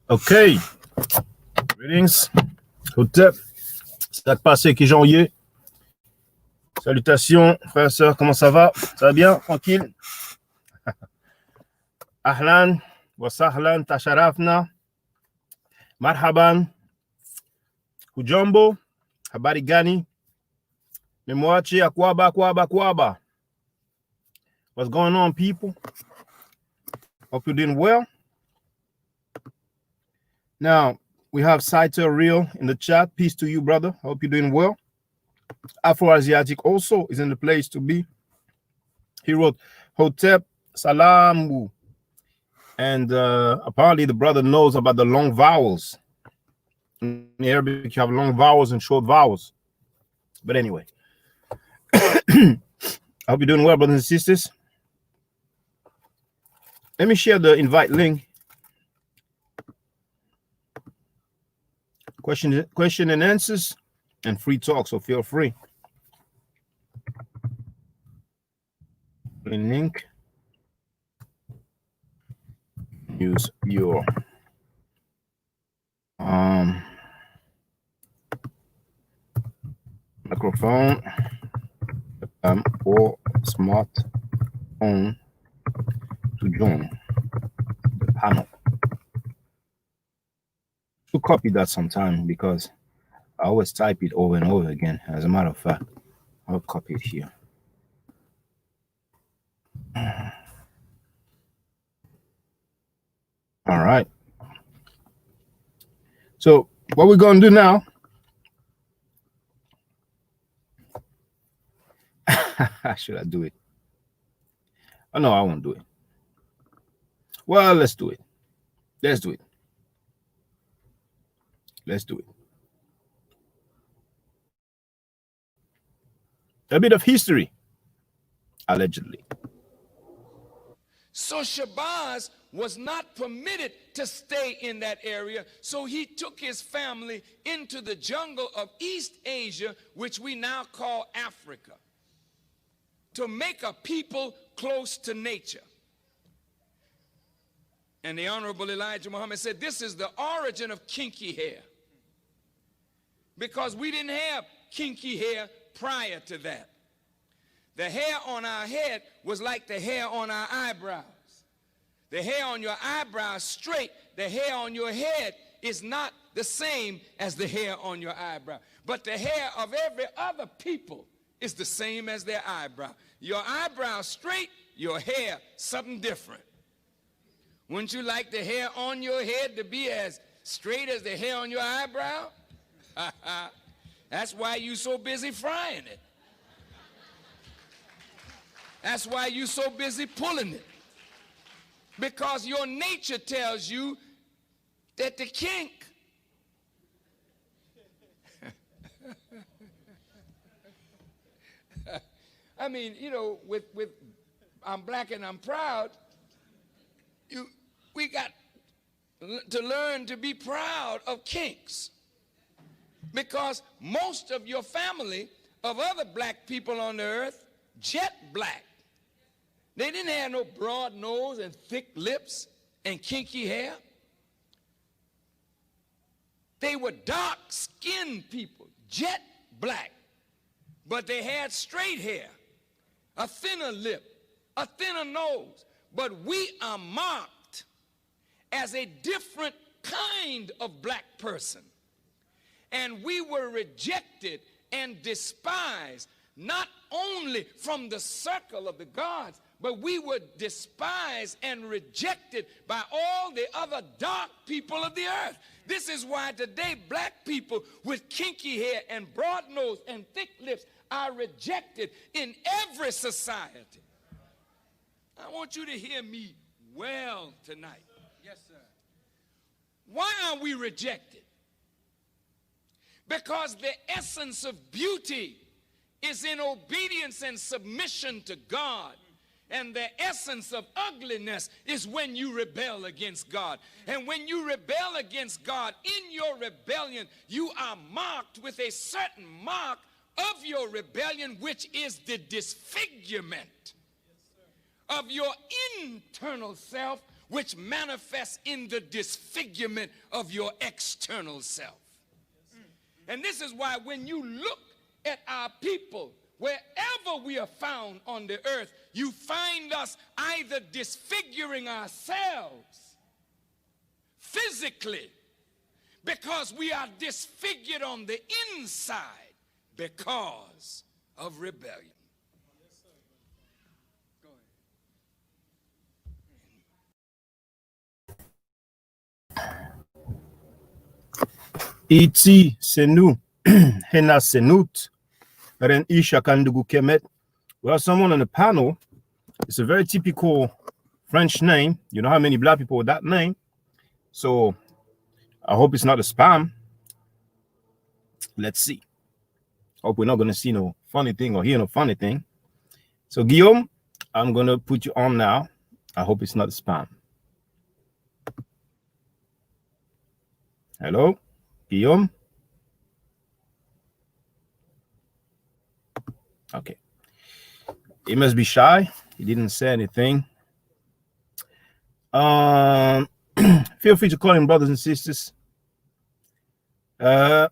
OK. Greetings. Hotep. Ça te passe qui janvier. Salutations, frères et sœurs. Comment ça va? Ça va bien? Tranquille? Ahlan. Wa sahlan. Tasharafna. Marhaban. Hujambo. Habari gani? Memwachi akwaba. What's going on, people? Hope you're doing well. Now, we have Saito Real in the chat. Peace to you, brother. Hope you're doing well. Afro-Asiatic also is in the place to be. He wrote Hotep Salamu. And apparently the brother knows about the long vowels. In Arabic, you have long vowels and short vowels. But anyway. I hope you're doing well, brothers and sisters. Let me share the invite link. Question and answers and free talk, so feel free. Link. Use your microphone or smartphone to join the panel. To copy that sometime because I always type it over and over again. As a matter of fact, I'll copy it here. All right. So what we're going to do now. Should I do it? Oh, no, I won't do it. Well, let's do it. Let's do it. Let's do it. A bit of history, allegedly. So Shabazz was not permitted to stay in that area, so he took his family into the jungle of East Asia, which we now call Africa, to make a people close to nature. And the Honorable Elijah Muhammad said, this is the origin of kinky hair. Because we didn't have kinky hair prior to that. The hair on our head was like the hair on our eyebrows. The hair on your eyebrows straight, the hair on your head is not the same as the hair on your eyebrow. But the hair of every other people is the same as their eyebrow. Your eyebrow straight, your hair something different. Wouldn't you like the hair on your head to be as straight as the hair on your eyebrow? That's why you so busy frying it. That's why you so busy pulling it. Because your nature tells you that the kink I mean, you know, with I'm black and I'm proud, we got to learn to be proud of kinks. Because most of your family of other black people on the earth, jet black. They didn't have no broad nose and thick lips and kinky hair. They were dark-skinned people, jet black. But they had straight hair, a thinner lip, a thinner nose. But we are marked as a different kind of black person. And we were rejected and despised, not only from the circle of the gods, but we were despised and rejected by all the other dark people of the earth. This is why today black people with kinky hair and broad nose and thick lips are rejected in every society. I want you to hear me well tonight. Yes, sir. Why are we rejected? Because the essence of beauty is in obedience and submission to God. And the essence of ugliness is when you rebel against God. And when you rebel against God, in your rebellion, you are marked with a certain mark of your rebellion, which is the disfigurement of your internal self, which manifests in the disfigurement of your external self. And this is why when you look at our people, wherever we are found on the earth, you find us either disfiguring ourselves physically because we are disfigured on the inside because of rebellion. Iti senu hena senut ren isha kandugu kemet. Well, someone on the panel, it's a very typical French name. You know how many black people with that name? So I hope it's not a spam. Let's see. Hope we're not going to see no funny thing or hear no funny thing. So Guillaume, I'm going to put you on now. I hope it's not a spam. Hello, Guillaume. Okay. He must be shy. He didn't say anything. Feel free to call him brothers and sisters. Now,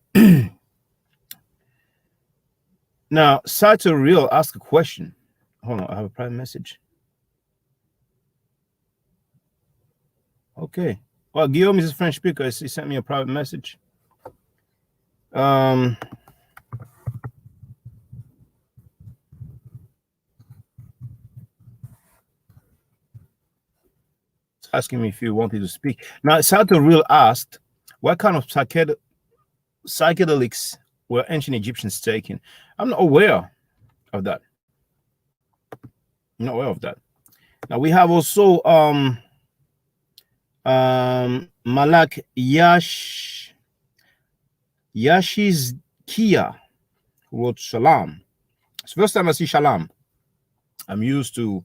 Saito Real asked a question. Hold on, I have a private message. Okay. Well, Guillaume is a French speaker. He sent me a private message. Asking me if you wanted to speak. Now, Sato Real asked, what kind of psychedelics were ancient Egyptians taking? I'm not aware of that. I'm not aware of that. Now, we have also Malak Yashi's Kia, who wrote Shalom. It's the first time I see Shalom. I'm used to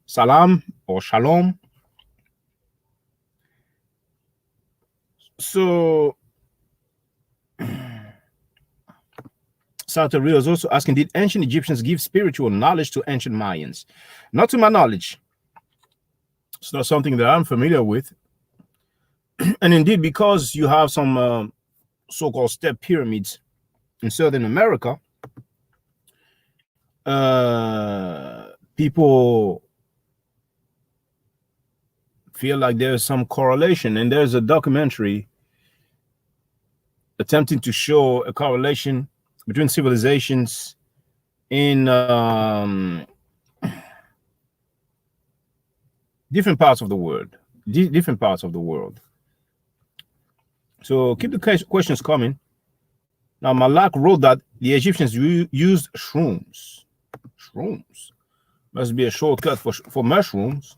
Salam or Shalom. So Santa Rio is also asking, did ancient Egyptians give spiritual knowledge to ancient Mayans? Not to my knowledge. It's not something that I'm familiar with. And indeed, because you have some so-called step pyramids in Southern America, people feel like there's some correlation, and there's a documentary attempting to show a correlation between civilizations in different parts of the world. So keep the questions coming. Now, Malak wrote that the Egyptians used shrooms. Shrooms must be a shortcut for mushrooms.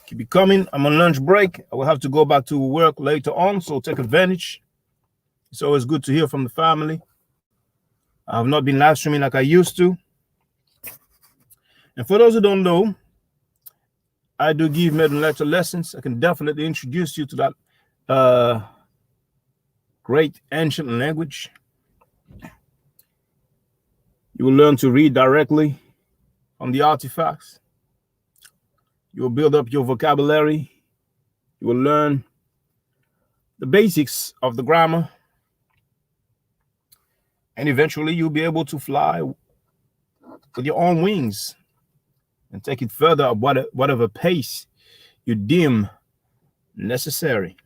Keep it coming. I'm on lunch break. I will have to go back to work later on, so take advantage. It's always good to hear from the family. I have not been live streaming like I used to. And for those who don't know, I do give middle lecture lessons. I can definitely introduce you to that great ancient language. You will learn to read directly on the artifacts. You will build up your vocabulary. You will learn the basics of the grammar. And eventually you'll be able to fly with your own wings and take it further at whatever pace you deem necessary.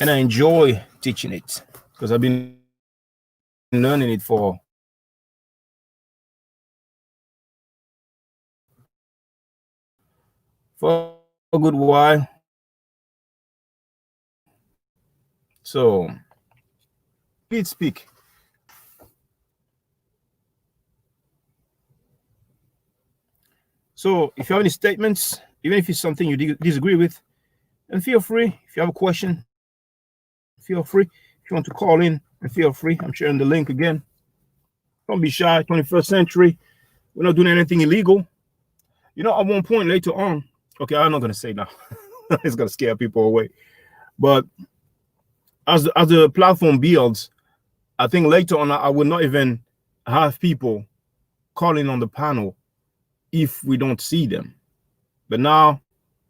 And I enjoy teaching it because I've been learning it for a good while. So, please speak. So, if you have any statements, even if it's something you disagree with, then feel free. If you have a question, feel free. If you want to call in, and feel free. I'm sharing the link again. Don't be shy. 21st century. We're not doing anything illegal. You know, at one point later on, okay, I'm not going to say now. It's going to scare people away. But as the platform builds, I think later on I will not even have people calling on the panel if we don't see them. But now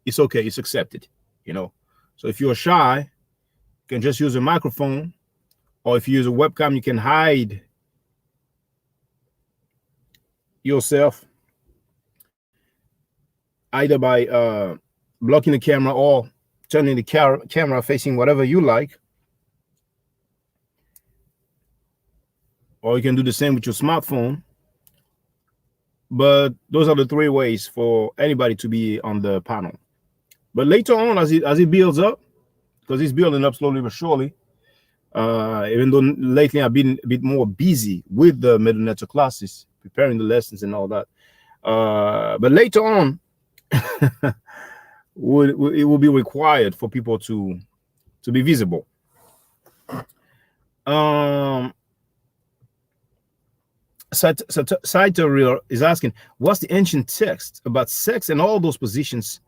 it's okay, it's accepted, you know. So if you're shy, you can just use a microphone, or if you use a webcam, you can hide yourself either by blocking the camera or turning the camera facing whatever you like, or you can do the same with your smartphone. But those are the three ways for anybody to be on the panel. But later on, as it builds up, because it's building up slowly but surely, even though lately I've been a bit more busy with the MetaNetto classes, preparing the lessons and all that. But later on, it will be required for people to be visible. Saito is asking, what's the ancient text about sex and all those positions?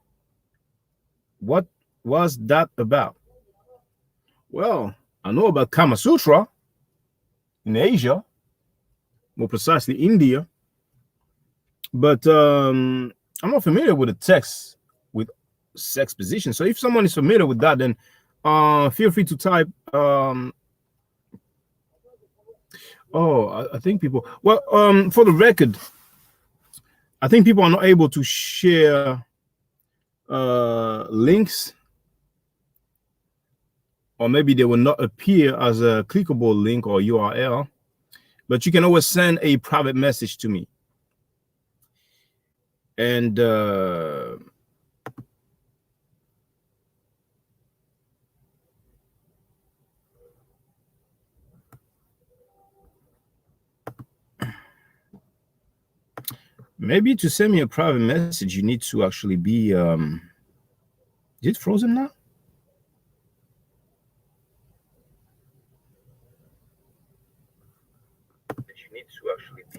What was that about? Well, I know about Kama Sutra in Asia, more precisely India, but I'm not familiar with the text with sex position. So if someone is familiar with that, then feel free to type. I think people. Well, for the record, I think people are not able to share links, or maybe they will not appear as a clickable link or URL. But you can always send a private message to me, and maybe to send me a private message, you need to actually be. Is it frozen now?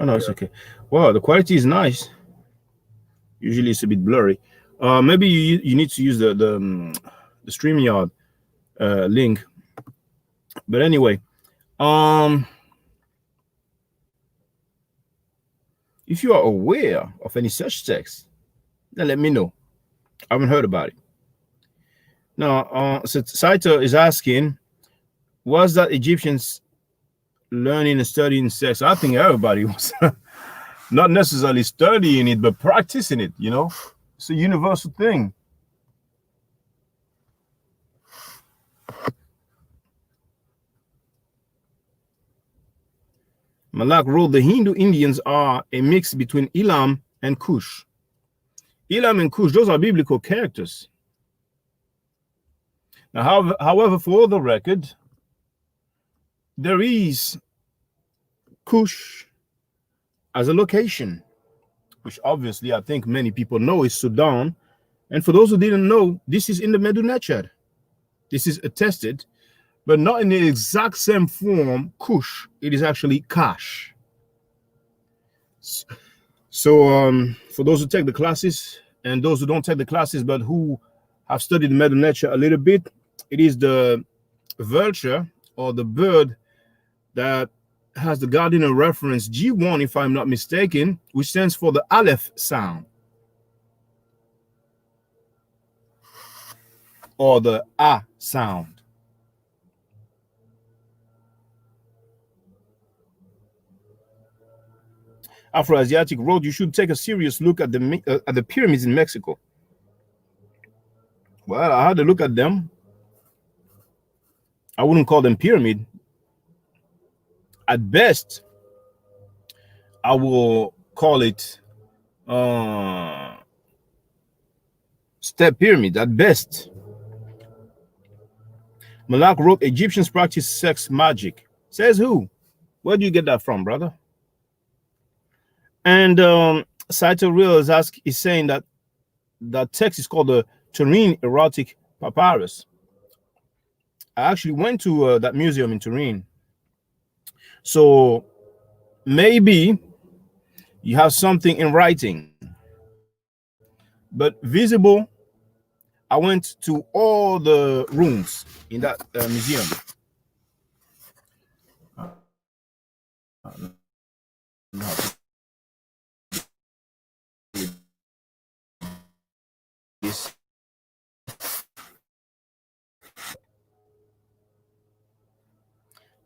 Oh no, it's okay. Wow, the quality is nice. Usually it's a bit blurry. Maybe you need to use the StreamYard link. But anyway, if you are aware of any such text, then let me know. I haven't heard about it. Now, Saito is asking, was that Egyptians learning and studying sex? I think everybody was not necessarily studying it, but practicing it, you know? It's a universal thing. Malak wrote, the Hindu Indians are a mix between Elam and Cush. Elam and Cush, those are biblical characters. Now, however, for the record, there is Cush as a location, which obviously I think many people know is Sudan. And for those who didn't know, this is in the MetaNetto. This is attested, but not in the exact same form, Cush. It is actually Kash. So for those who take the classes and those who don't take the classes, but who have studied the MetaNetto a little bit, it is the vulture or the bird that has the Gardiner reference G1, if I'm not mistaken, which stands for the Aleph sound or the A sound. Afro-Asiatic Road, you should take a serious look at the pyramids in Mexico. Well, I had to look at them. I wouldn't call them pyramid. At best, I will call it step pyramid at best. Malak wrote, Egyptians practice sex magic. Says who? Where do you get that from, brother? And Saito Real is saying that that text is called the Turin Erotic Papyrus. I actually went to that museum in Turin. So maybe you have something in writing. But visible, I went to all the rooms in that museum.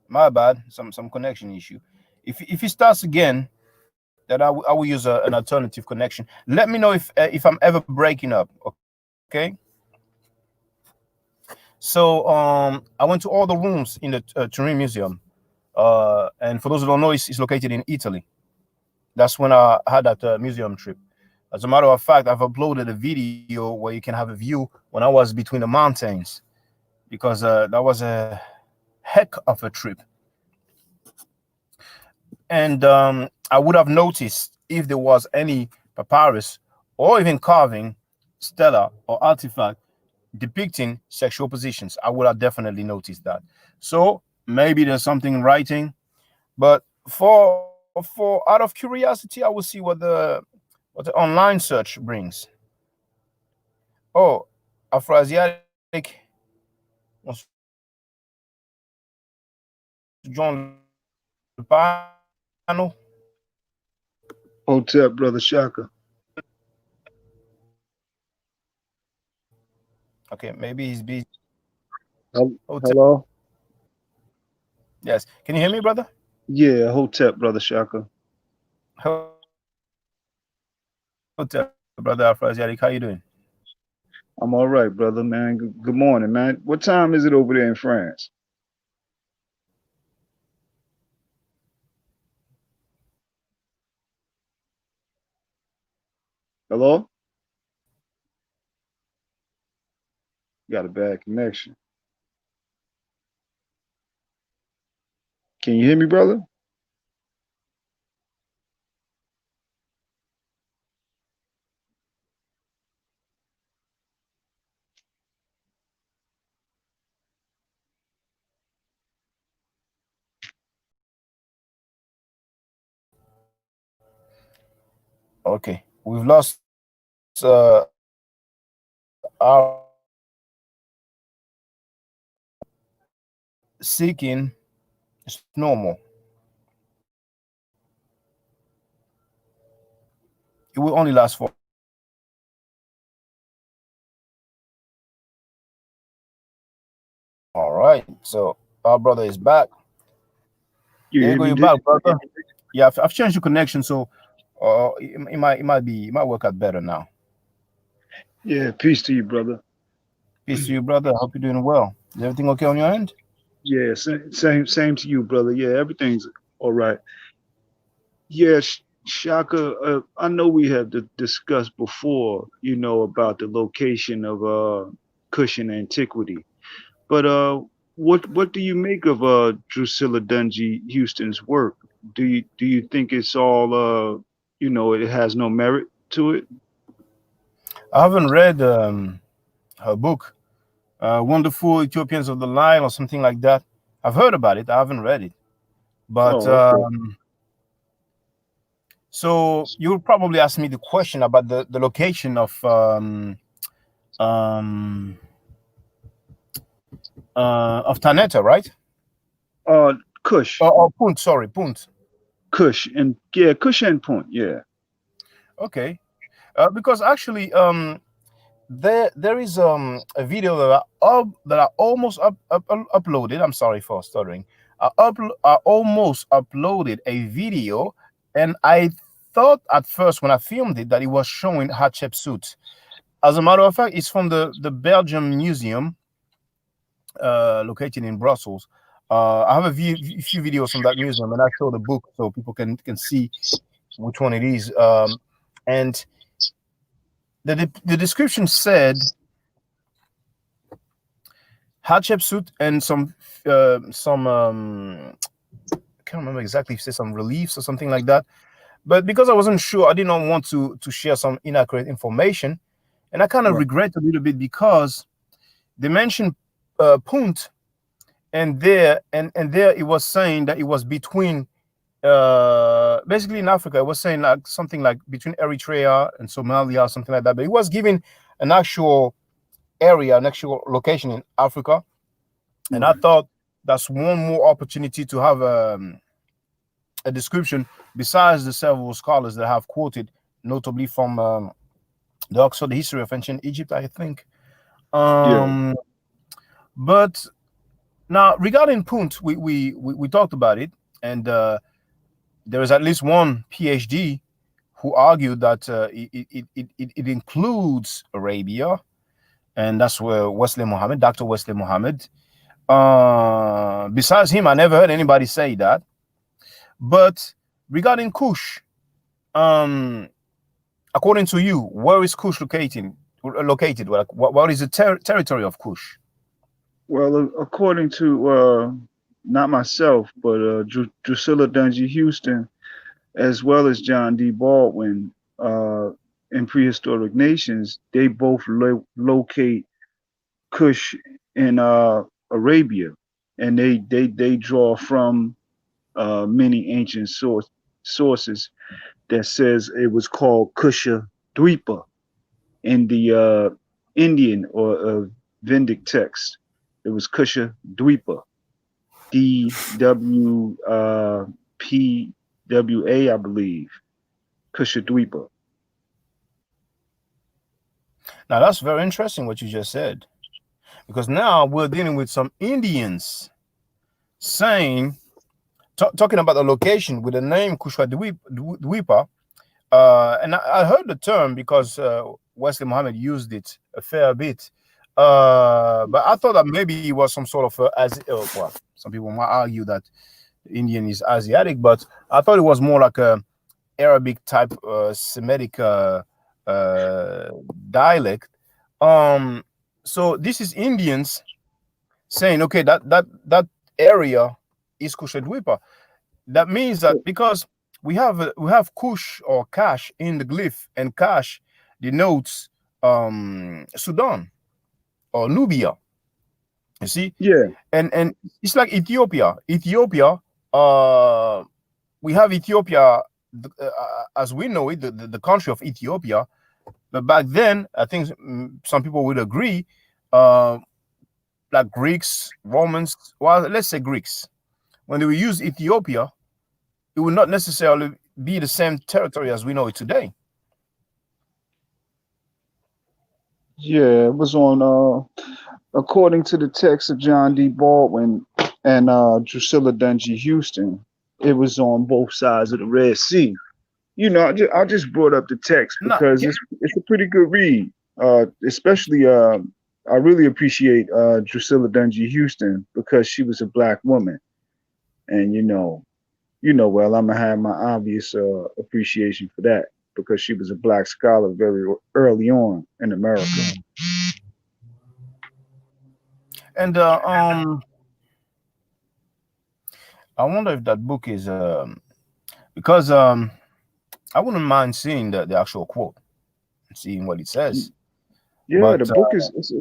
My bad. Some connection issue. If it starts again, then I will use an alternative connection. Let me know if I'm ever breaking up. Okay. So I went to all the rooms in the Turin Museum. And for those who don't know, it's located in Italy. That's when I had that museum trip. As a matter of fact, I've uploaded a video where you can have a view when I was between the mountains, because that was a heck of a trip. And I would have noticed if there was any papyrus or even carving, stela, or artifact depicting sexual positions. I would have definitely noticed that. So maybe there's something in writing, but for out of curiosity, I will see what the online search brings. Oh, Afroasiatic wants to join the panel. Hotep, brother Shaka. Okay, maybe he's busy. Hotel. Hello? Yes. Can you hear me, brother? Yeah, Hotep, brother Shaka. Hotel, brother Afroasiatic. How you doing? I'm all right, brother, man. Good morning, man. What time is it over there in France? Hello? Got a bad connection. Can you hear me, brother? Okay, we've lost our seeking is normal. It will only last for a while. All right, so our brother is back. You There you hear go, me, you're dude? back, brother. Yeah, I've changed the connection, so it might work out better now. Yeah, peace to you, brother. Peace to you, brother. I hope you're doing well. Is everything okay on your end? Yeah, same to you, brother. Yeah, everything's all right. Yeah, Shaka, I know we have discussed before, about the location of Cushion antiquity. But what do you make of Drusilla Dungy Houston's work? Do you think it's all it has no merit to it? I haven't read her book, Wonderful Ethiopians of the Line, or something like that. I've heard about it. I haven't read it, but Oh, okay. so you'll probably ask me the question about the location um, of Taneta, right? Uh, Kush, Or Punt, sorry, Punt. Kush, and yeah, Kush and Point. Yeah, Okay, because actually, there is a video that I almost uploaded. I'm sorry for stuttering. I almost uploaded a video, and I thought at first when I filmed it that it was showing Hatshepsut. As a matter of fact, it's from the Belgium Museum, located in Brussels. I have few videos from that museum, and I show the book so people can see which one it is. And the description said Hatshepsut and some I can't remember exactly if it said some reliefs or something like that. But because I wasn't sure, I did not want to share some inaccurate information, and I kind of right. regret a little bit because they mentioned Punt, and there it was saying that it was between basically in Africa. It was saying like something like between Eritrea and Somalia, something like that. But it was giving an actual area, an actual location in Africa. And I Right. thought that's one more opportunity to have a description besides the several scholars that have quoted, notably from the Oxford History of Ancient Egypt, I think. Yeah. Um, but Now, regarding Punt, we talked about it, and there is at least one PhD who argued that it includes Arabia, and that's where Wesley Muhammad, Dr. Wesley Muhammad. Besides him, I never heard anybody say that. But regarding Kush, um, according to you, where is Kush located? Located? What is the territory of Kush? Well, according to not myself, but Drusilla Dungy Houston, as well as John D. Baldwin, in Prehistoric Nations, they both locate Kush in Arabia, and they draw from many ancient sources that says it was called Kusha Dweepa in the Indian or Vedic text. It was Kusha Dweepa, Dwpa, I believe, Kusha Dweepa. Now that's very interesting what you just said, because now we're dealing with some Indians saying, talking about the location with the name Kushwa Dweepa. And I heard the term because Wesley Muhammad used it a fair bit. But I thought that maybe it was some sort of well, some people might argue that Indian is Asiatic, but I thought it was more like a Arabic type Semitic uh, dialect. Um, so this is Indians saying, okay, that area is Kushadwipa. That means that because we have Kush or Kash in the glyph, and Kash denotes Sudan or Nubia. You see, Yeah, and it's like Ethiopia. Ethiopia, we have Ethiopia as we know it, the country of Ethiopia. But back then, I think some people would agree, uh, like Greeks, Romans, well, let's say Greeks, when they will use Ethiopia, it will not necessarily be the same territory as we know it today. yeah, it was on according to the text of John D. Baldwin and Drusilla Dungy Houston, it was on both sides of the Red Sea. You know, I just brought up the text No, because it's a pretty good read. Especially, I really appreciate Drusilla Dungy Houston because she was a black woman, and well, I'm gonna have my obvious appreciation for that because she was a black scholar very early on in America. and I wonder if that book is because I wouldn't mind seeing the actual quote, seeing what it says. Yeah, the But book is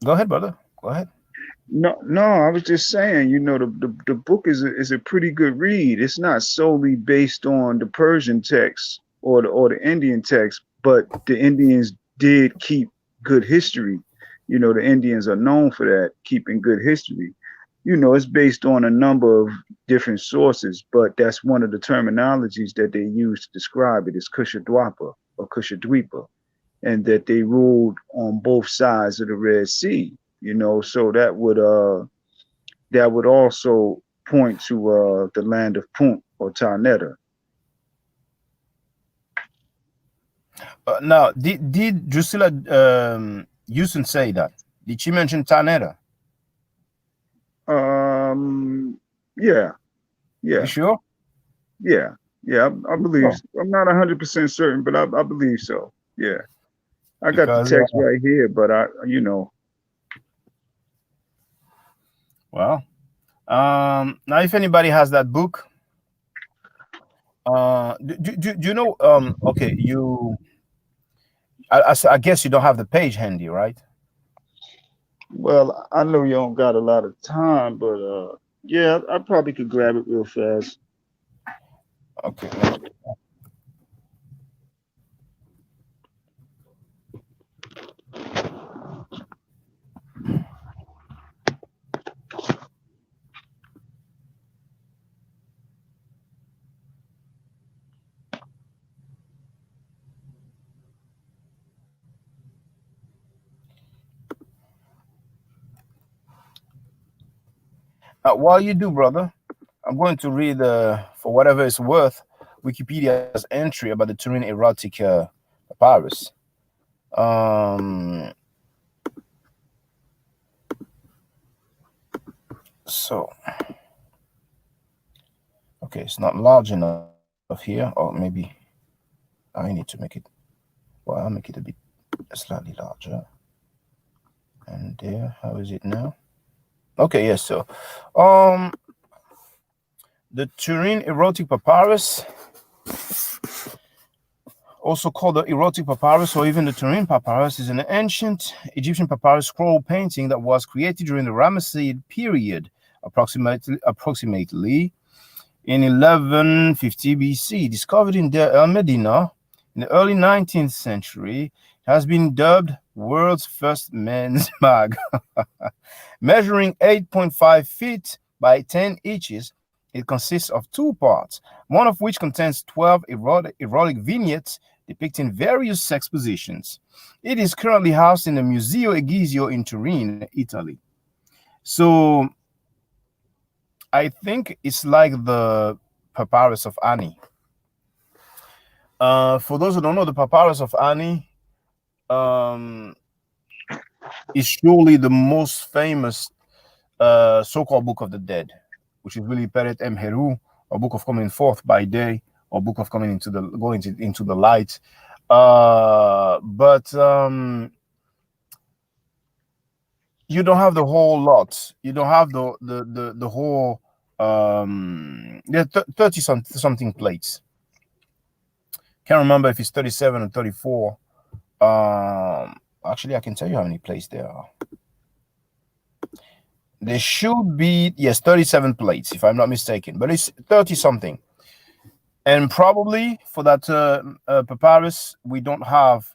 go ahead, brother. Go ahead. no. I was just saying, the book is a pretty good read. It's not solely based on the Persian text or the Indian text, but the Indians did keep good history. The Indians are known for that, keeping good history. It's based on a number of different sources, but that's one of the terminologies that they use to describe it is Kushadwapa or Kushadweepa, and that they ruled on both sides of the Red Sea. So that would also point to the land of Punt or Tarnetta. Now, did Drusilla Houston say that? Did she mention Tanetta? Um, yeah, You yeah, sure? yeah, yeah. I You believe. sure? I'm not 100% certain, but I believe so. Yeah, I got the Because text right here, but well, now if anybody has that book, do you know? Okay, I guess you don't have the page handy, right? well, I know you don't got a lot of time, but yeah, I probably could grab it real fast. Okay, let me. While you do, brother, I'm going to read, for whatever it's worth, Wikipedia's entry about the Turin erotic papyrus. Um, so, okay, it's not large enough here, or maybe I need to make it. Well, I'll make it a bit slightly larger. And there, how is it now? Okay, yes. So, um, the Turin erotic papyrus, also called the erotic papyrus or even the Turin papyrus, is an ancient Egyptian papyrus scroll painting that was created during the Ramesside period, approximately in 1150 BC. Discovered in Deir el Medina in the early 19th century, it has been dubbed world's first men's mag. Measuring 8.5 feet by 10 inches, it consists of two parts, one of which contains 12 erotic vignettes depicting various sex positions. It is currently housed in the Museo Egizio in Turin, Italy. So I think it's like the Papyrus of Ani. For those who don't know, the Papyrus of Ani um, is surely the most famous so-called Book of the Dead, which is really Peret Em Heru, or Book of Coming Forth by Day, or Book of Coming into the Going into the Light. But you don't have the whole lot. You don't have the whole. There are 30 something plates. Can't remember if it's 37 or 34. Actually, I can tell you how many plates there are. There should be, yes, 37 plates, if I'm not mistaken, but it's 30 something. And probably for that papyrus, we don't have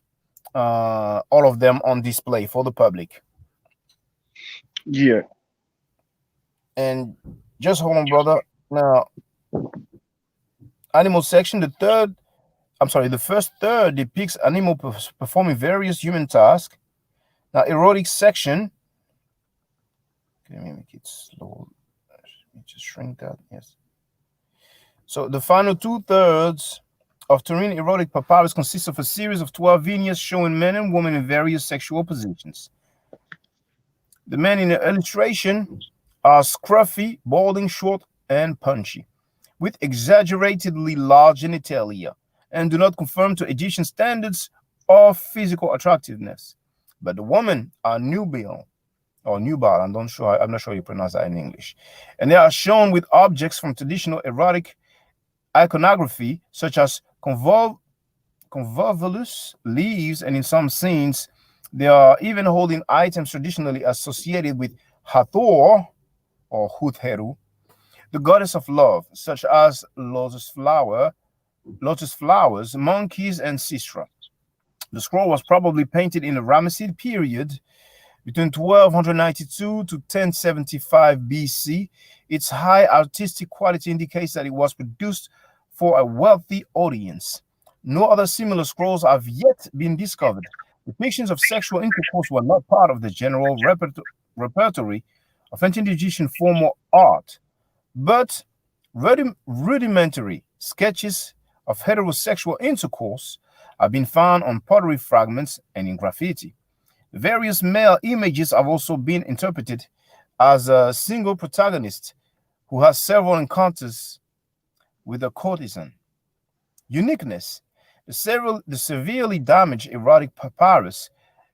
all of them on display for the public. Yeah. And just hold on, brother. Now, animal section, the first third depicts animal performing various human tasks. Now, erotic section, okay, let me make it slow. Let me just shrink that, yes. So the final 2/3 of Turin erotic papyrus consists of a series of 12 vignettes showing men and women in various sexual positions. The men in the illustration are scruffy, balding, short, and punchy, with exaggeratedly large genitalia, and do not conform to Egyptian standards of physical attractiveness. But the women are nubile, or nubile, I'm not sure you pronounce that in English. And they are shown with objects from traditional erotic iconography, such as convolvulus leaves, and in some scenes, they are even holding items traditionally associated with Hathor, or Hutheru, the goddess of love, such as lotus flowers, monkeys, and Sistra. The scroll was probably painted in the Ramesside period between 1292 to 1075 BC. Its high artistic quality indicates that it was produced for a wealthy audience. No other similar scrolls have yet been discovered. Depictions of sexual intercourse were not part of the general repertory of ancient Egyptian formal art, but rudimentary sketches of heterosexual intercourse have been found on pottery fragments and in graffiti. Various male images have also been interpreted as a single protagonist who has several encounters with a courtesan. Uniqueness. The severely damaged erotic papyrus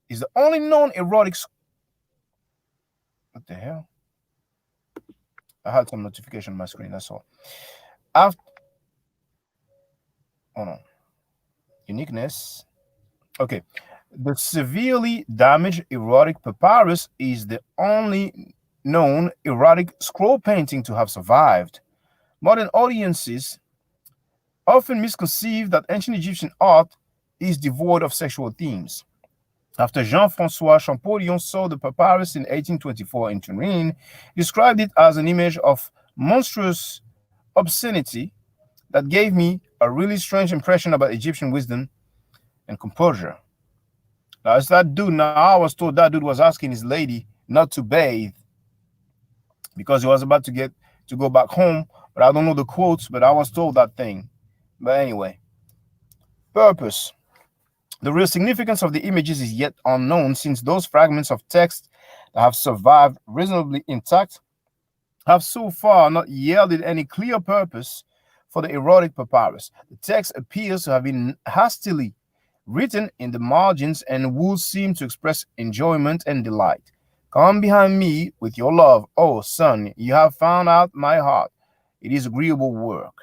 is the only known erotic. What the hell? I had some notification on my screen, that's all. After, oh no. Uniqueness. Okay. The severely damaged erotic papyrus is the only known erotic scroll painting to have survived. Modern audiences often misconceive that ancient Egyptian art is devoid of sexual themes. After Jean-François Champollion saw the papyrus in 1824 in Turin, he described it as an image of monstrous obscenity that gave me a really strange impression about Egyptian wisdom and composure. Now, it's that dude. Now, I was told that dude was asking his lady not to bathe because he was about to get to go back home. But I don't know the quotes, but I was told that thing. But anyway, purpose. The real significance of the images is yet unknown, since those fragments of text that have survived reasonably intact have so far not yielded any clear purpose for the erotic papyrus. The text appears to have been hastily written in the margins and would seem to express enjoyment and delight. Come behind me with your love, O son, you have found out my heart. It is agreeable work.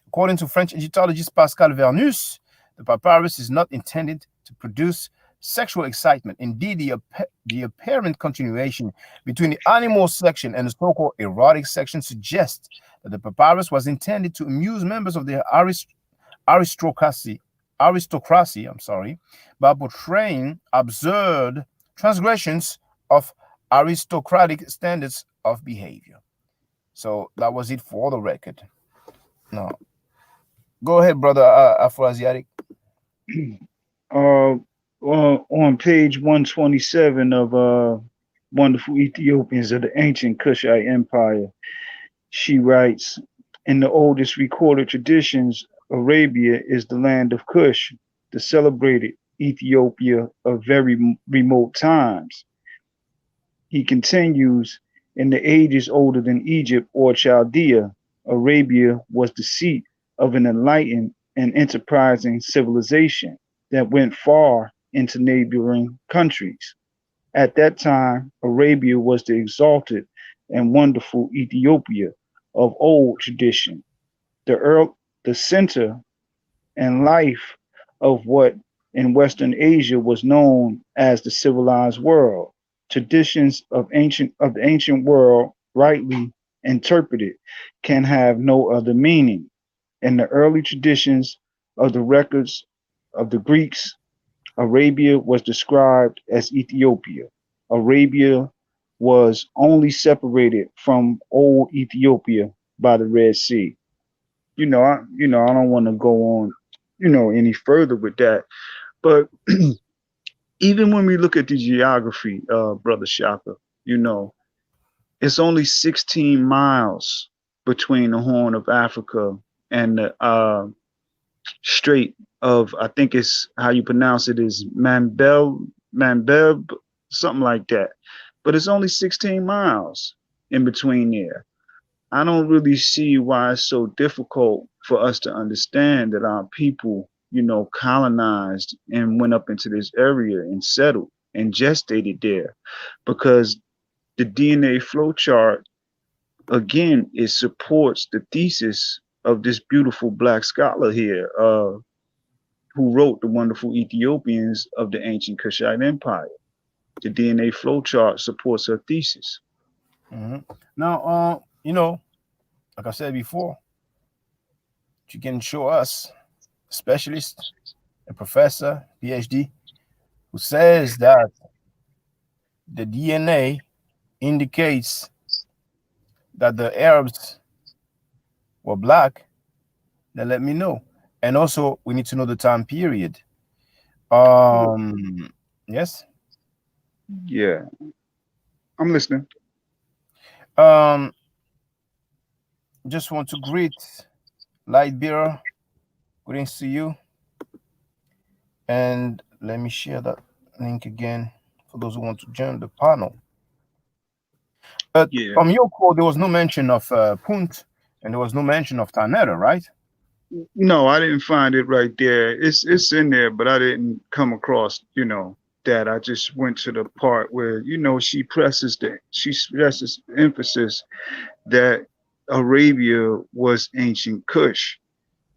According to French Egyptologist Pascal Vernus, the papyrus is not intended to produce sexual excitement. Indeed, the apparent continuation between the animal section and the so-called erotic section suggests that the papyrus was intended to amuse members of the aristocracy, by portraying absurd transgressions of aristocratic standards of behavior. So that was it for the record. Now, go ahead, brother Afro-Asiatic. On page 127 of Wonderful Ethiopians of the Ancient Kushite Empire, she writes, in the oldest recorded traditions, Arabia is the land of Kush, the celebrated Ethiopia of very remote times. He continues, in the ages older than Egypt or Chaldea, Arabia was the seat of an enlightened and enterprising civilization that went far into neighboring countries. At that time, Arabia was the exalted and wonderful Ethiopia of old tradition, the center and life of what in Western Asia was known as the civilized world. Traditions of the ancient world, rightly interpreted, can have no other meaning. In the early traditions of the records of the Greeks, Arabia was described as Ethiopia. Arabia was only separated from old Ethiopia by the Red Sea. I don't want to go on, any further with that. But even when we look at the geography, Brother Shaka, you know, it's only 16 miles between the Horn of Africa and the Strait of, I think it's how you pronounce it is Manbeb, something like that. But it's only 16 miles in between there. I don't really see why it's so difficult for us to understand that our people, colonized and went up into this area and settled and gestated there, because the DNA flow chart, again, it supports the thesis of this beautiful black scholar here, who wrote the Wonderful Ethiopians of the Ancient Kushite Empire. The DNA flow chart supports her thesis. Now, like I said before, you can show us a specialist, a professor, PhD, who says that the DNA indicates that the Arabs were black, then let me know. And also, we need to know the time period. Yes. Yeah, I'm listening. Um, just want to greet Lightbearer. Greetings to you. And let me share that link again for those who want to join the panel. But Yeah. from your quote, there was no mention of Punt, and there was no mention of Tanetta, right? No, I didn't find it right there. It's in there, but I didn't come across, that. I just went to the part where, she stresses emphasis that Arabia was ancient Kush.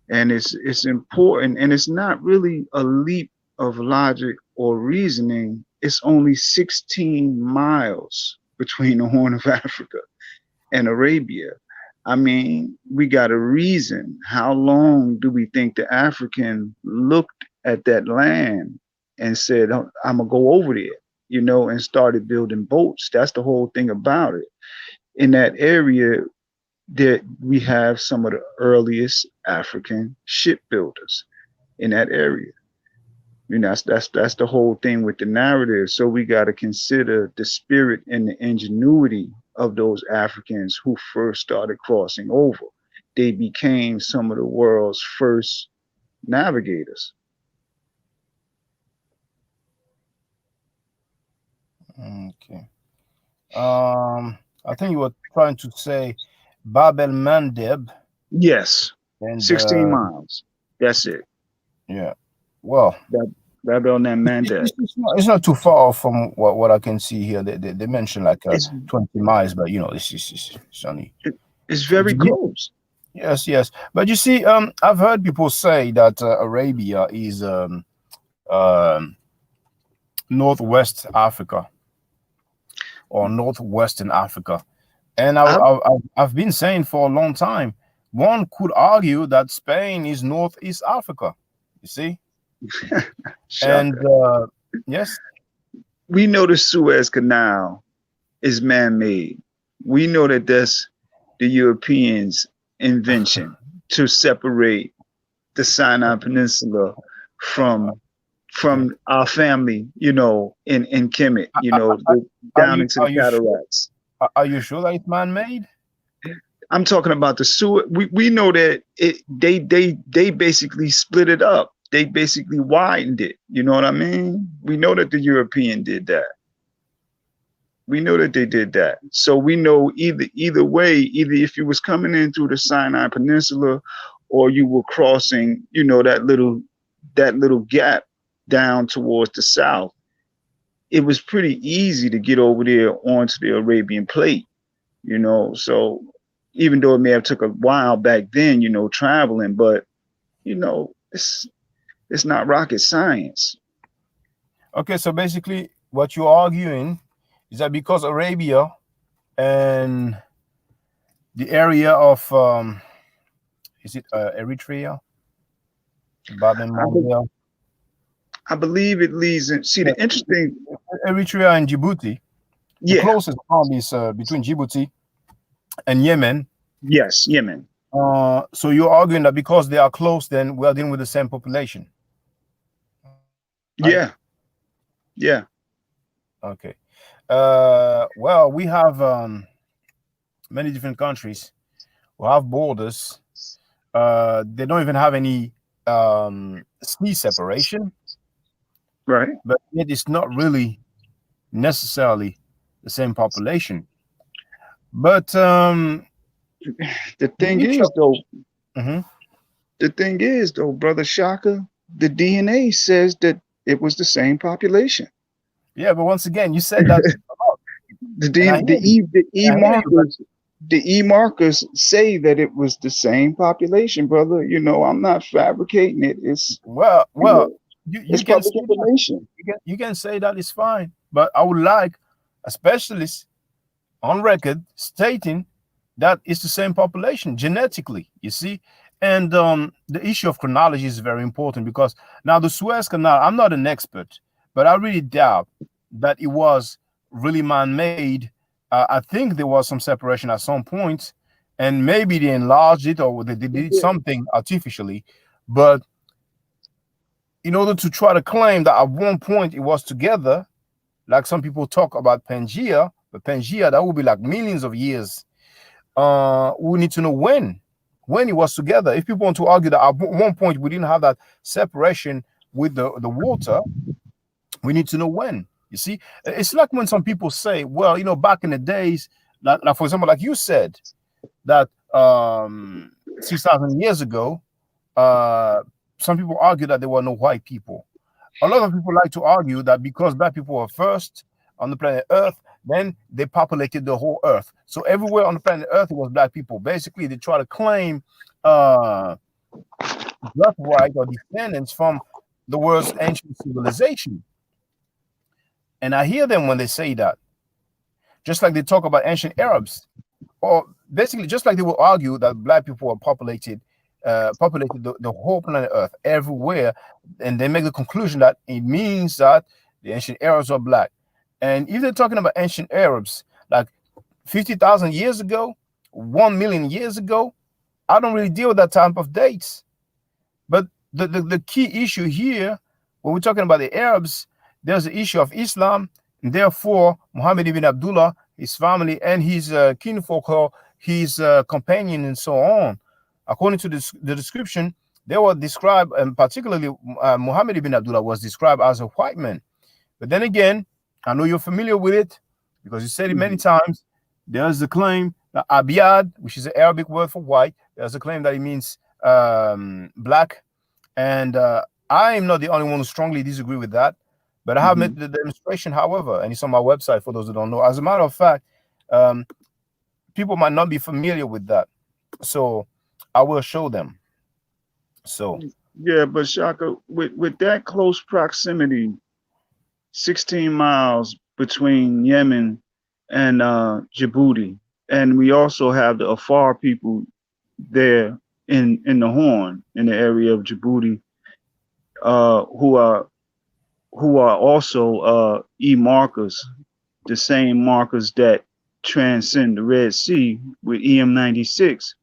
And it's important, and it's not really a leap of logic or reasoning. It's only 16 miles between the Horn of Africa and Arabia. I mean, we got a reason. How long do we think the African looked at that land and said, "Oh, I'm gonna go over there," and started building boats? That's the whole thing about it. In that area, that we have some of the earliest African shipbuilders in that area. That's the whole thing with the narrative. So we got to consider the spirit and the ingenuity of those Africans who first started crossing over. They became some of the world's first navigators. Okay. I think you were trying to say Bab el Mandeb, Yes, and 16 miles. That's it. yeah. Well, That Babel Mandeb. it's not too far off from what I can see here. They mentioned like It's 20 miles, but you know, it's only. it's very close. Yes, yes. But you see, I've heard people say that Arabia is northwest Africa or northwestern Africa, and I I've been saying for a long time, one could argue that Spain is northeast Africa. You see, and Shaka. yes, We know the Suez Canal is man-made. We know that that's the Europeans' invention to separate the Sinai Peninsula from yeah. our family, in Kemet, Are, are are down you into the cataracts. are you sure that it's man-made? I'm talking about the Suez. We know that they basically split it up. They basically widened it. You know what I mean? We know that the European did that. We know that they did that. So we know either way, either if you was coming in through the Sinai Peninsula or you were crossing, that little gap down towards the south, it was pretty easy to get over there onto the Arabian plate, So even though it may have took a while back then, traveling, but it's not rocket science. Okay, so basically, what you're arguing is that because Arabia and the area of is it Eritrea, Bab el I, be, Mandeb, I believe it leads in. See, the interesting, Eritrea and Djibouti. The yeah, closest one is between Djibouti and Yemen. yes, Yemen. So you're arguing that because they are close, then we are dealing with the same population, right? Yeah, yeah, Okay. Well, we have many different countries who have borders. They don't even have any sea separation, right. but it is not really necessarily the same population. But The the thing issue is, of, though, Mhm. Brother Shaka, the DNA says that it was the same population. Yeah, but once again, you said that a lot, The and D, I hear you. the E I hear you, but markers, say that it was the same population, brother. I'm not fabricating it. It's well, you well, know, you it's can public say that. information. You can say that is fine, but I would like a specialist on record stating that it's the same population genetically, you see. And the issue of chronology is very important because now the Suez Canal, I'm not an expert, but I really doubt that it was really man-made. I think there was some separation at some point, and maybe they enlarged it or they did something artificially. But in order to try to claim that at one point it was together, like some people talk about Pangea, but Pangea, that would be like millions of years. We need to know when it was together. If people want to argue that at one point we didn't have that separation with the water, we need to know when. You see, it's like when some people say, well, back in the days, like for example, like you said, that 6,000 years ago, uh, some people argue that there were no white people. A lot of people like to argue that because black people were first on the planet Earth, then they populated the whole Earth. So everywhere on the planet Earth, it was black people. Basically, they try to claim uh, birthright or descendants from the world's ancient civilization. And I hear them when they say that, just like they talk about ancient Arabs, or basically just like they will argue that black people are populated the whole planet Earth everywhere, and they make the conclusion that it means that the ancient Arabs are black. And if they're talking about ancient Arabs, like 50,000 years ago, 1 million years ago, I don't really deal with that type of dates. But the key issue here, when we're talking about the Arabs, there's the issue of Islam, and therefore Muhammad ibn Abdullah his family, and his kinfolk, or his companion, and so on. According to the description, they were described, and particularly Muhammad ibn Abdullah was described as a white man. But then again, I know you're familiar with it because you said it many Mhm. times. There's the claim that Abiyad, which is an Arabic word for white, there's a claim that it means black. And I am not the only one who strongly disagree with that. But I have made Mhm. the demonstration, however, and it's on my website for those who don't know. As a matter of fact, um, people might not be familiar with that. So I will show them. So, Yeah, but Shaka, with that close proximity, 16 miles between Yemen and Djibouti, and we also have the Afar people there in the Horn, in the area of Djibouti, uh, who are who are also markers, the same markers that transcend the Red Sea with EM96.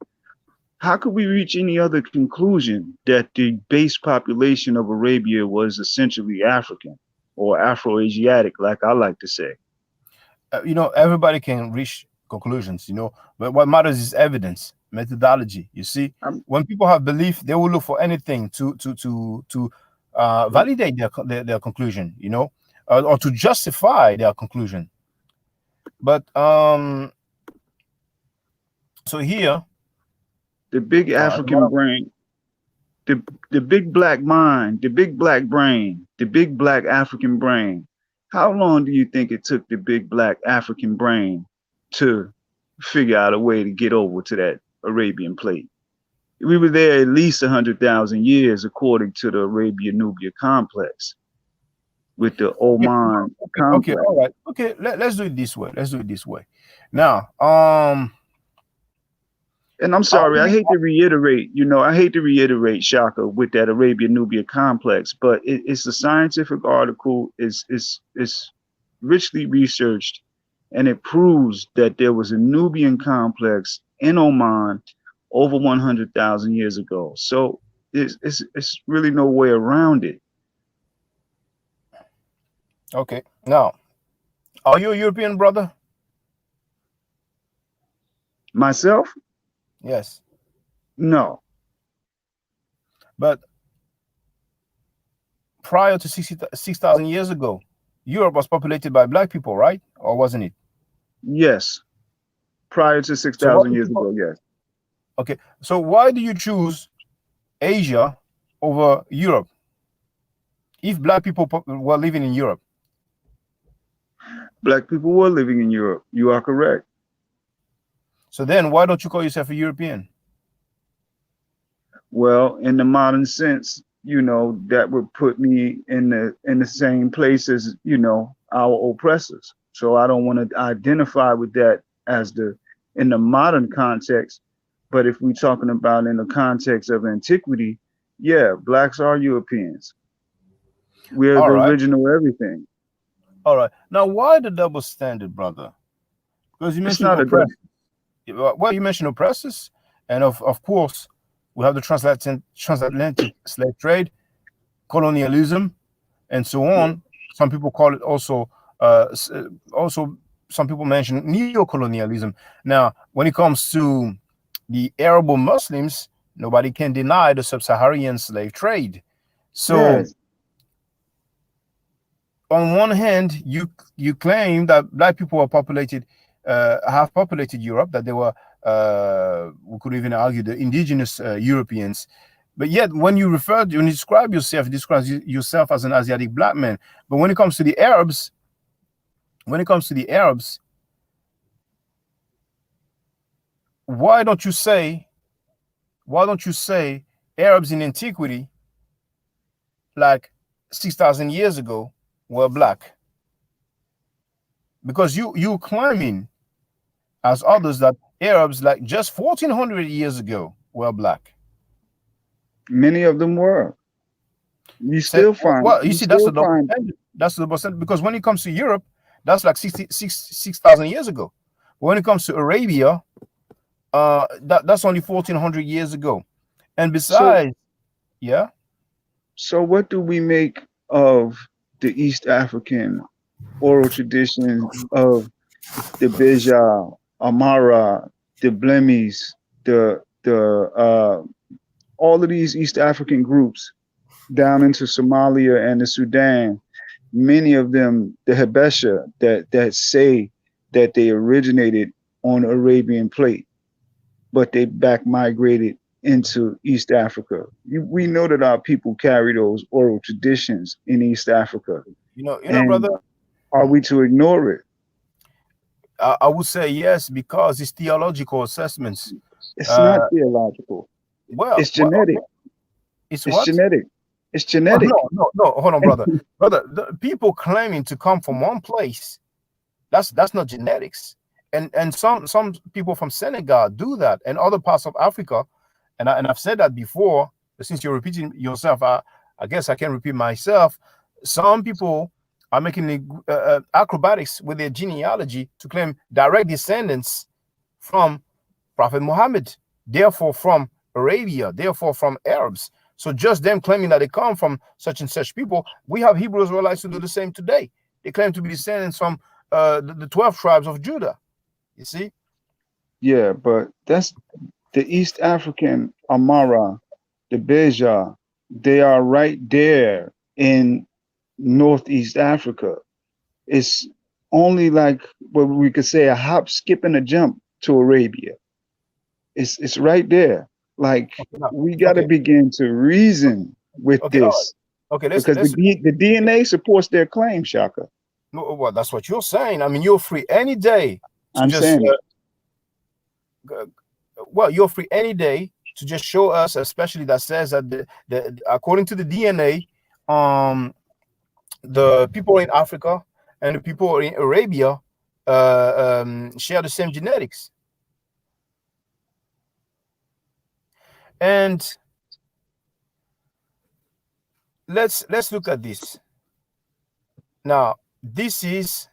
How could we reach any other conclusion that the base population of Arabia was essentially African or Afro-Asiatic, like I like to say? everybody can reach conclusions, but what matters is evidence, methodology. You see, I'm, when people have belief, they will look for anything to validate their conclusion, or to justify their conclusion. But so here, the big as a matter African of, brain, the the big black mind, the big black brain, the big black African brain. How long do you think it took the big black African brain to figure out a way to get over to that Arabian plate? We were there at least 100,000 years, according to the Arabia-Nubia complex, with the okay, Oman okay, complex. all right, okay. Let's do it this way. Let's do it this way. Now, And I'm are sorry, I you, hate to reiterate, I hate to reiterate Shaka with that Arabia-Nubia complex, but it's a scientific article. It's richly researched, and it proves that there was a Nubian complex in Oman over 100,000 years ago. So it's really no way around it. okay? Now, are you a European, brother? Myself, Yes, no. but prior to 6,000 years ago, Europe was populated by black people, right? Or wasn't it? Yes, prior to So why 6,000 do years people? ago, yes. Okay, so why do you choose Asia over Europe if black people were living in Europe? Black people were living in Europe. You are correct. So then, why don't you call yourself a European? Well, in the modern sense, that would put me in the same place as, our oppressors. So I don't want to identify with that as the in the modern context. But if we're talking about in the context of antiquity, yeah, blacks are Europeans. We're All the right, original everything. all right. Now, why the double standard, brother? Because you It's mentioned not a oppress. double. Well, you mentioned oppressors, and of course, we have the transatlantic slave trade, colonialism, and so on. Some people call it also, also some people mention neo-colonialism. Now, when it comes to the Arab Muslims, nobody can deny the sub-Saharan slave trade. So, Yes. on one hand, you claim that black people are populated, have populated Europe, that they were, we could even argue, the indigenous Europeans. But yet, when you describe yourself, you describe yourself as an Asiatic black man. But when it comes to the Arabs, when it comes to the Arabs, why don't you say, why don't you say Arabs in antiquity, like 6,000 years ago, were black? Because you claiming as others that Arabs, like just 1,400 years ago, were black. Many of them were. So, well, you You see, that's still the double find standard. That's the double standard. Because when it comes to Europe, that's like 6,000 years ago. But when it comes to Arabia, that's only 1,400 years ago. And so besides, yeah, so what do we make of the East African oral tradition of the Beja, Amara, the Blemis, the all of these East African groups down into Somalia and the Sudan, many of them, the Habesha, that say that they originated on the Arabian plate, but they back migrated into East Africa. We know that our people carry those oral traditions in East Africa. Brother. And are we to ignore it? I would say yes, because it's theological assessments. It's not theological. Well, It's genetic. It's It's what? genetic. It's Oh, genetic. no. Hold on, brother. Brother, the people claiming to come from one place, that's not genetics. And some people from Senegal do that, and other parts of Africa, and I've said that before. But since you're repeating yourself, I guess I can repeat myself. Some people are making acrobatics with their genealogy to claim direct descendants from Prophet Muhammad, therefore from Arabia, therefore from Arabs. So just them claiming that they come from such and such people, we have Hebrew Israelites who do the same today. They claim to be descendants from the 12 tribes of Judah. You see? Yeah, but that's the East African Amara, the Beja. They are right there in Northeast Africa. It's only like what we could say a hop, skip, and a jump to Arabia. It's right there. Like we got to Okay. begin to reason with Okay. this Okay. because Let's. the DNA supports their claim, Shaka. No, well, that's what you're saying. I mean, you're free any day to I'm just. saying it. Well, you're free any day to just show us, especially that says that the according to the DNA, the people in Africa and the people in Arabia share the same genetics. And let's look at this. Now, this is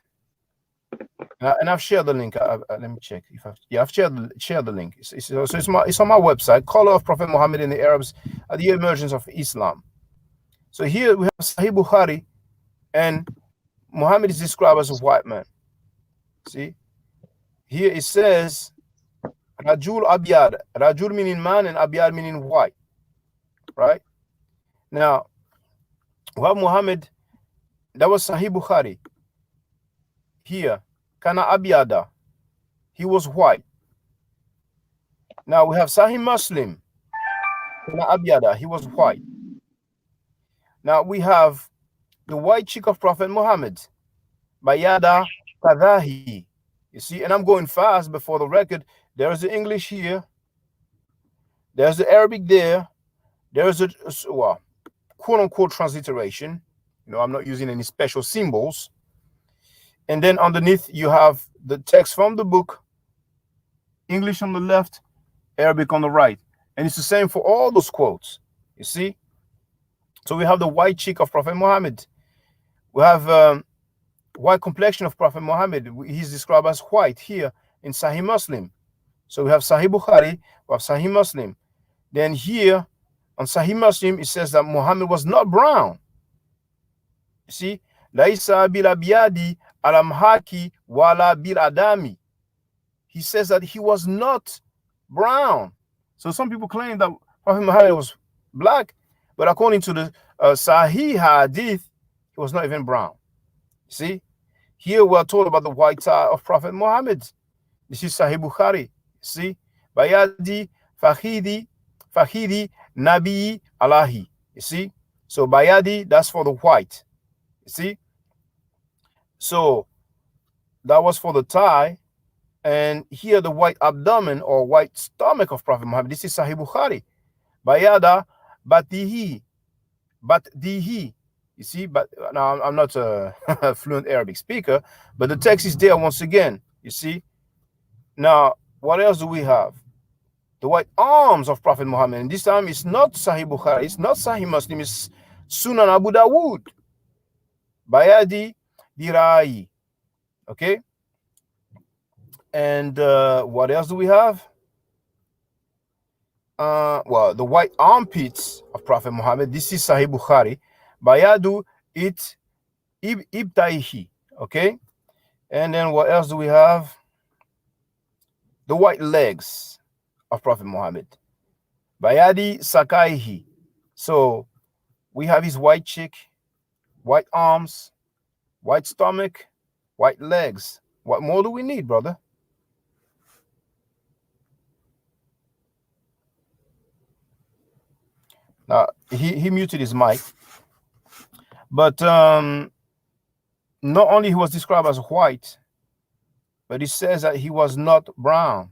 and I've shared the link. Let me check if I've shared the link. So it's on my website. Color of Prophet Muhammad in the Arabs at the emergence of Islam. So here we have Sahih Bukhari, and Muhammad is described as a white man. See, here it says Rajul Abiyad. Rajul meaning man and Abiyad meaning white. Right? Now, we have Muhammad, that was Sahih Bukhari. Here, Kana Abiyada, he was white. Now we have Sahih Muslim, Kana Abiyada, he was white. Now we have the white chick of Prophet Muhammad, Bayada Kadahi. You see, and I'm going fast before the record. There's the English here, there's the Arabic there, there's a well, quote unquote transliteration. I'm not using any special symbols. And then underneath you have the text from the book, English on the left, Arabic on the right. And it's the same for all those quotes, you see? So we have the white cheek of Prophet Muhammad. We have white complexion of Prophet Muhammad. He's described as white here in Sahih Muslim. So we have Sahih Bukhari, we have Sahih Muslim. Then here on Sahih Muslim, it says that Muhammad was not brown. You see? Laisa bil abiyadi alamhaki wala bil adami. He says that he was not brown. So some people claim that Prophet Muhammad was black, but according to the Sahih Hadith, he was not even brown. See, here we are told about the white tie of Prophet Muhammad. This is Sahih Bukhari. See, Bayadi Fahidi Nabi Alahi. You see, so Bayadi, that's for the white. You see, so that was for the tie. And here the white abdomen or white stomach of Prophet Muhammad. This is Sahih Bukhari. Bayada Batihi. You see, but now I'm not a fluent Arabic speaker, but the text is there once again. You see. Now, what else do we have? The white arms of Prophet Muhammad. And this time it's not Sahih Bukhari, it's not Sahih Muslim, it's Sunan Abu Dawood. Bayadi Dirai. Okay. And what else do we have? Well, the white armpits of Prophet Muhammad. This is Sahih Bukhari. Bayadu it ibtaihi. Okay. And then what else do we have? The white legs of Prophet Muhammad. Bayadi Sakaihi. So we have his white cheek, white arms, white stomach, white legs. What more do we need, brother? Now he muted his mic, but not only he was described as white, but he says that he was not brown.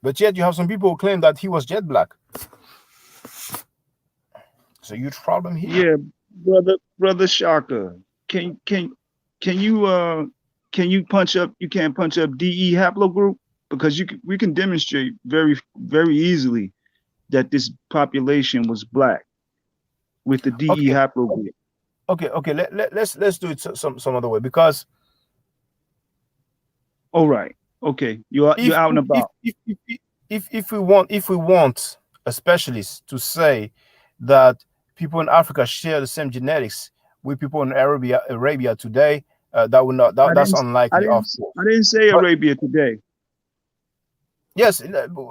But yet you have some people who claim that he was jet black. It's a huge problem here. Yeah, brother Shaka, can can can you punch up? You can't punch up DE haplogroup because we can demonstrate very easily that this population was black with the DE Okay, haplogroup. okay. Let's do it some other way, because All right, okay, you're if out and if about. if if, if we want a specialist to say that people in Africa share the same genetics with people in Arabia today, that would not I that's didn't I unlikely, of didn't course. I didn't say But Arabia today. yes,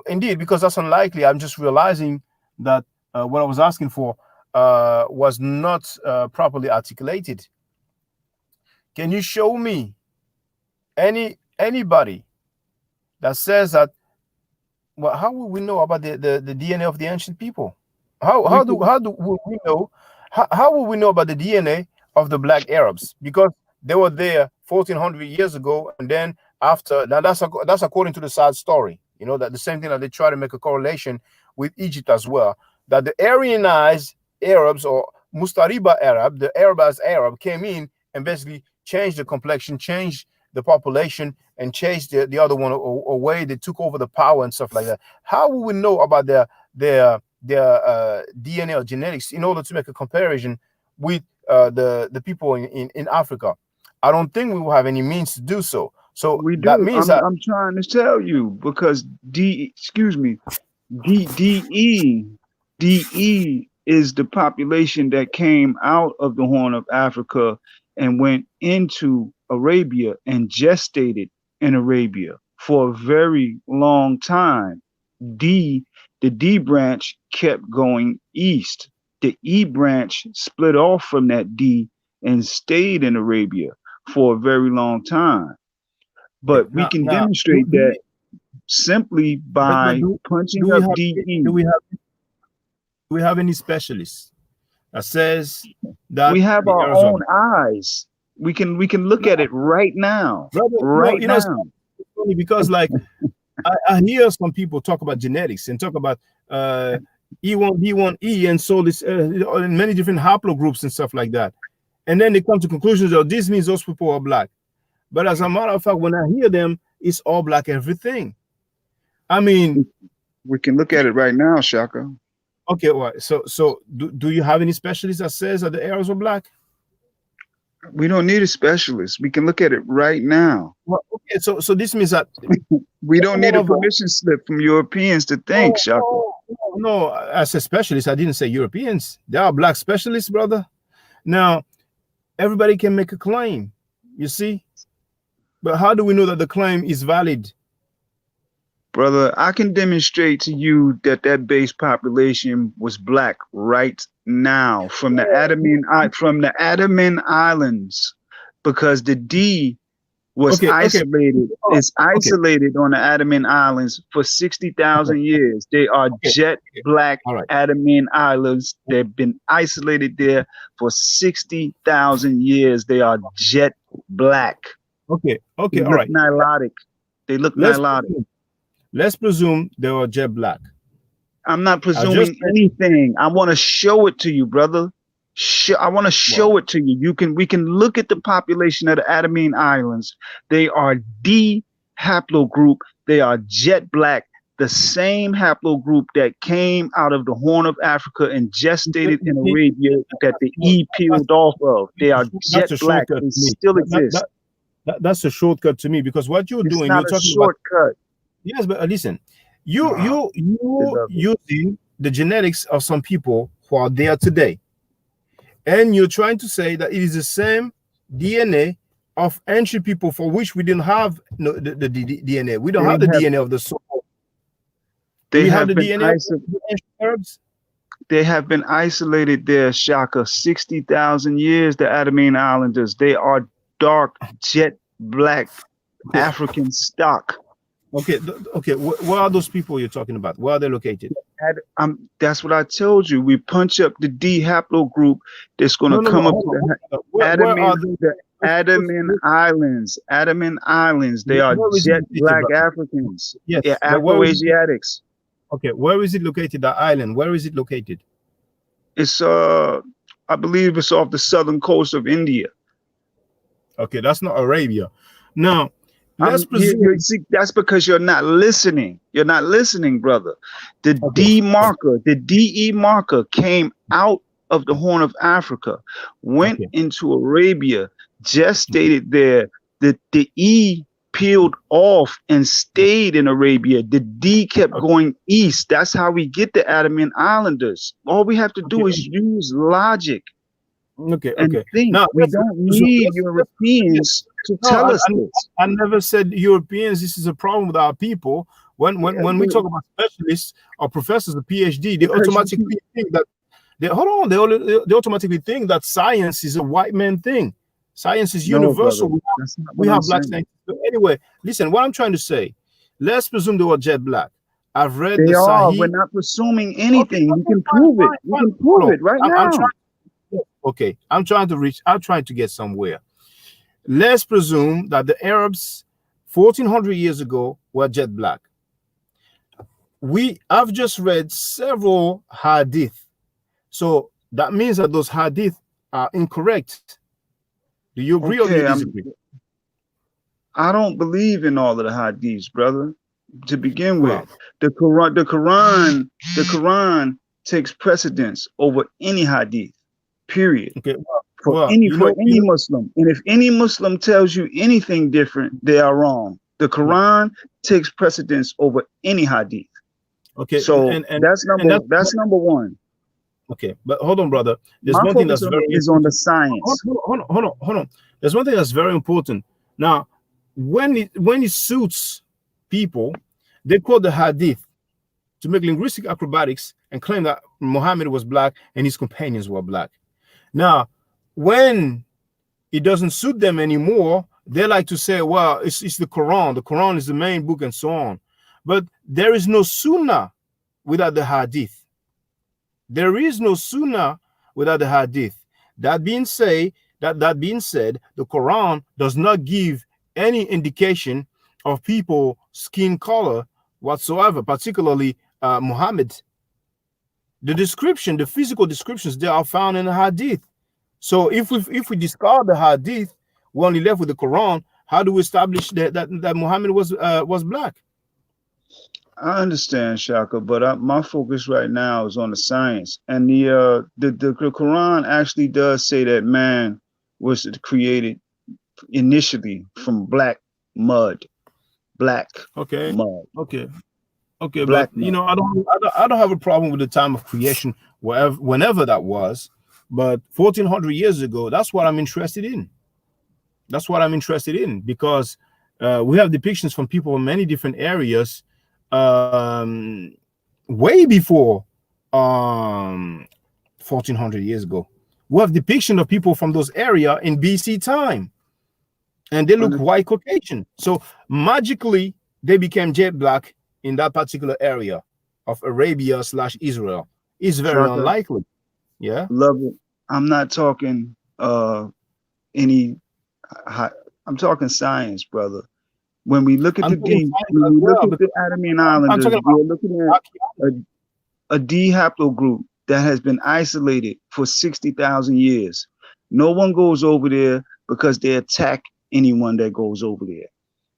indeed, because that's unlikely. I'm just realizing that what I was asking for was not properly articulated. Can you show me anybody that says that? Well, how will we know about the DNA of the ancient people? How We how do can how do will we know? How will we know about the DNA of the black Arabs? Because they were there 1400 years ago, and then after now, that's according to the sad story. You know that the same thing that they try to make a correlation with Egypt as well. That the Aryanized Arabs, or Mustariba Arab, the Arab as Arab, came in and basically changed the complexion, changed the population, and chased the other one away. They took over the power and stuff like that. How will we know about their DNA or genetics in order to make a comparison with the people in Africa? I don't think we will have any means to do so. So we that do. means that I'm trying to tell you because excuse me, DE DE is the population that came out of the Horn of Africa and went into Arabia and gestated in Arabia for a very long time. D the D branch kept going east. The E branch split off from that D and stayed in Arabia for a very long time. okay, But we can now do, demonstrate do that we simply but by punching do we up have DE. do we have do we have any specialists that says that We have the our Arabs were own black? eyes. We can look at it right now. Brother, Right it's now. funny because, like, I hear some people talk about genetics and talk about uh, E1, B1, E, and so this in many different haplogroups and stuff like that. And then they come to conclusions that this means those people are black. But as a matter of fact, when I hear them, it's all black everything. I mean, We can look at it right now, Shaka. okay, well, so do you have any specialists that says that the Arabs were black? We don't need a specialist. We can look at it right now. Well, okay, so this means that We don't need all a of us. permission slip from Europeans to think, Oh, Shaka. no, as a specialist, I didn't say Europeans. There are black specialists, brother. Now, everybody can make a claim, you see, but how do we know that the claim is valid? Brother, I can demonstrate to you that that base population was black right now from the Andaman Islands, because the D was Okay, isolated. all right, It's okay, isolated on the Andaman Islands for okay, 60,000 years. They are okay, jet okay, black all right, Andaman Islands. They've been isolated there for 60,000 years. They are jet black. They all look right. nilotic. They look Let's nilotic. presume, let's presume they were jet black. I'm not I just presuming said, anything. I want to show it to you, brother. I want to well, show it to you. We can look at the population of the Andaman Islands. They are D haplogroup. They are jet black, the same haplogroup that came out of the Horn of Africa and gestated you in see, Arabia that the well, E peeled off of. They are that's jet a black. shortcut They to me. still exist. That's a shortcut to me, because what you're It's doing, not you're a talking about. shortcut. Yes, but listen, Ah, you beloved. using the genetics of some people who are there today, And you're trying to say that it is the same DNA of ancient people for which we didn't have the DNA. We don't They have the have DNA of the soul. Do they we have have the been DNA of the ancient Arabs? they have been isolated there, Shaka, 60,000 years, the Adamine Islanders. They are dark, jet black African stock. Okay, okay. Where are those people you're talking about? Where are they located? That's what I told you. We punch up the D haplogroup that's going No, to no, no. come up Hold to on, hold the on. Where are The Andaman those, Islands. Andaman Islands. They are where is it jet located, black brother? Africans. Yeah, Yes, but where is it? Afro-Asiatics. Okay, where is it located? That island. Where is it located? It's I believe it's off the southern coast of India. Okay, that's not Arabia. Now, let's You presume. see, that's because you're not listening. You're not listening, brother. The Okay, D marker, the DE marker came out of the Horn of Africa, went okay, into Arabia, just stayed there. The E peeled off and stayed in Arabia. The D kept okay, going east. That's how we get the Andaman Islanders. All we have to okay, do is use logic okay, and okay. think. Now We don't presume. need Yes. Europeans to No, tell us this. I never said Europeans. This is a problem with our people. When we talk about specialists or professors, the PhD, they Because you automatically think that they hold on. They automatically think that science is a white man thing. Science is No, brother, universal. that's not We what I'm have black saying. scientists. But anyway, listen. What I'm trying to say. Let's presume they were jet black. I've read the They are. We're Sahih. not presuming Okay, anything. We okay, can fine, prove it. fine, We fine. can Hold prove on. it right I'm now. trying. Okay, I'm trying to reach. I'm trying to get somewhere. Let's presume that the Arabs 1400 years ago were jet black. I've just read several hadith. So that means that those hadith are incorrect. Do you agree or do you Okay, disagree? I don't believe in all of the hadiths, brother. To begin with, Well, the Quran takes precedence over any hadith. Period. okay. For Well, any Muslim. And if any Muslim tells you anything different, they are wrong. The Quran takes precedence over any hadith. okay, So that's number one. okay. But hold on, brother. There's My one thing focus that's very is on the important. science. Hold on. There's one thing that's very important. Now, when it suits people, they quote the hadith to make linguistic acrobatics and claim that Muhammad was black and his companions were black. Now, when it doesn't suit them anymore, they like to say, well, it's the Quran. The Quran is the main book and so on. But there is no sunnah without the hadith. There is no sunnah without the hadith. That being said, the Quran does not give any indication of people skin color whatsoever, particularly Muhammad. The physical descriptions, they are found in the hadith. So if we discard the hadith, we're only left with the Quran. How do we establish that Muhammad was black? I understand, Shaka, but my focus right now is on the science. And the Quran actually does say that man was created initially from black mud. Okay, Mud. okay, okay. Black But mud. I don't have a problem with the time of creation, whenever that was. But 1400 years ago, that's what I'm interested in. That's what I'm interested in because we have depictions from people from many different areas, way before 1400 years ago. We have depiction of people from those area in BC time, and they look white Caucasian. So magically, they became jet black in that particular area of Arabia / Israel. It's very Shaka, unlikely. Yeah. love it. I'm not talking any. I'm talking science, brother. When we look at I'm talking science as well, the Andaman I'm Islanders, talking we're about looking at a D haplogroup that has been isolated for 60,000 years. No one goes over there because they attack anyone that goes over there.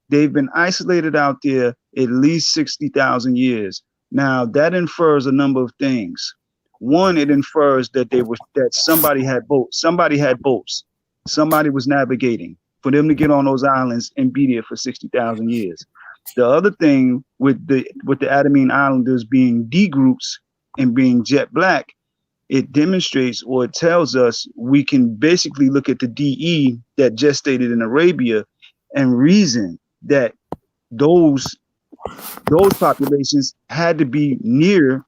They've been isolated out there at least 60,000 years. Now that infers a number of things. One, it infers that somebody had boats. Somebody was navigating for them to get on those islands and be there for 60,000 years. The other thing with the Andaman Islanders being D groups and being jet black, it demonstrates or it tells us we can basically look at the DE that gestated in Arabia and reason that those those populations had to be near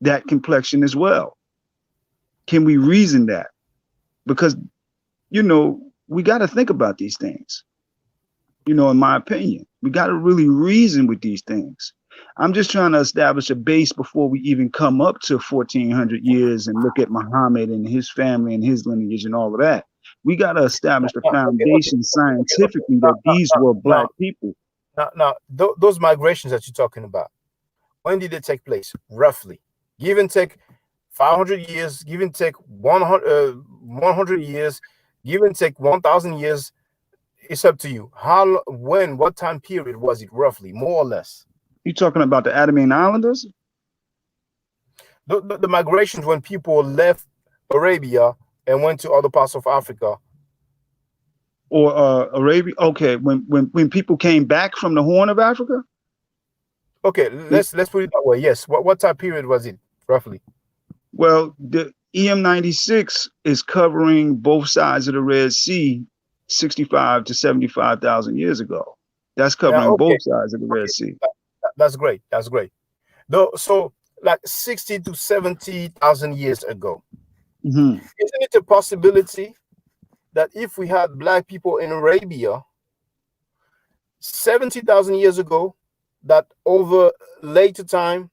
that complexion as well. Can we reason that? Because we got to think about these things. In my opinion, we got to really reason with these things. I'm just trying to establish a base before we even come up to 1400 years and look at Muhammad and his family and his lineage and all of that. We got to establish the Okay. foundation Okay. scientifically that these were black Now, people. those migrations that you're talking about, when did they take place? Roughly, give and take 500 years, give and take 100 years, give and take 1,000 years. It's up to you. When, what time period was it roughly, more or less? You talking about the Andaman Islanders The migrations when people left Arabia and went to other parts of Africa. or Arabia? Okay, when people came back from the Horn of Africa. Okay, let's put it that way. Yes. What time period was it roughly? Well, the EM96 is covering both sides of the Red Sea 65 to 75,000 years ago. That's Yeah. covering Okay. both sides of the Red Okay. Sea. That's great. That's great. Though, so like 60 to 70,000 years ago, Hmm. isn't it a possibility that if we had black people in Arabia 70,000 years ago, that over later time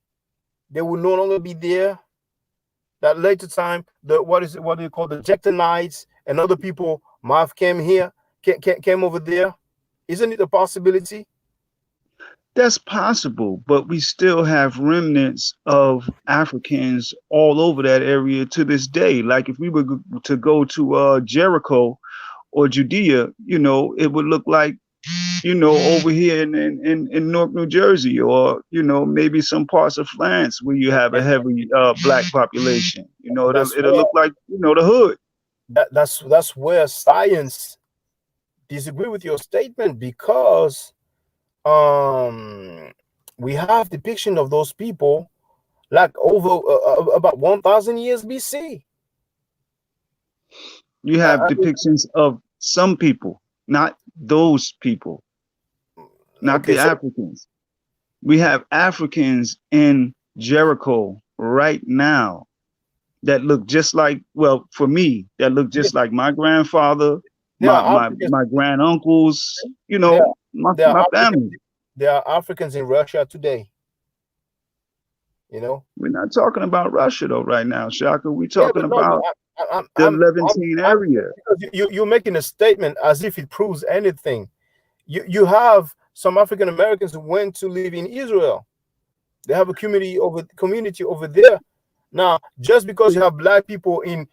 they will no longer be there? That later time, what do you call the Jectonites and other people might have came here, came over there? Isn't it a possibility? That's possible, but we still have remnants of Africans all over that area to this day. Like if we were to go to Jericho or Judea, it would look like over here in North New Jersey, or maybe some parts of France where you have a And heavy black population. that's It'll where look like the hood. that's where science disagree with your statement, because um we have depiction of those people like over about 1,000 years BC. You I, have I mean, depictions of some people, not those people, not okay, the so Africans. We have Africans in Jericho right now that look just like, well, for me, that look yes, just like my grandfather, there my are my Africans. my granduncles, There, there my are Africans. family. There are Africans in Russia today. You know. We're not talking about Russia though right now, Shaka. We're Yeah, talking but no, but about the Levantine I'm area. because you're making a statement as if it proves anything. You have some African Americans who went to live in Israel. They have a community over there. Now, just because you have black people in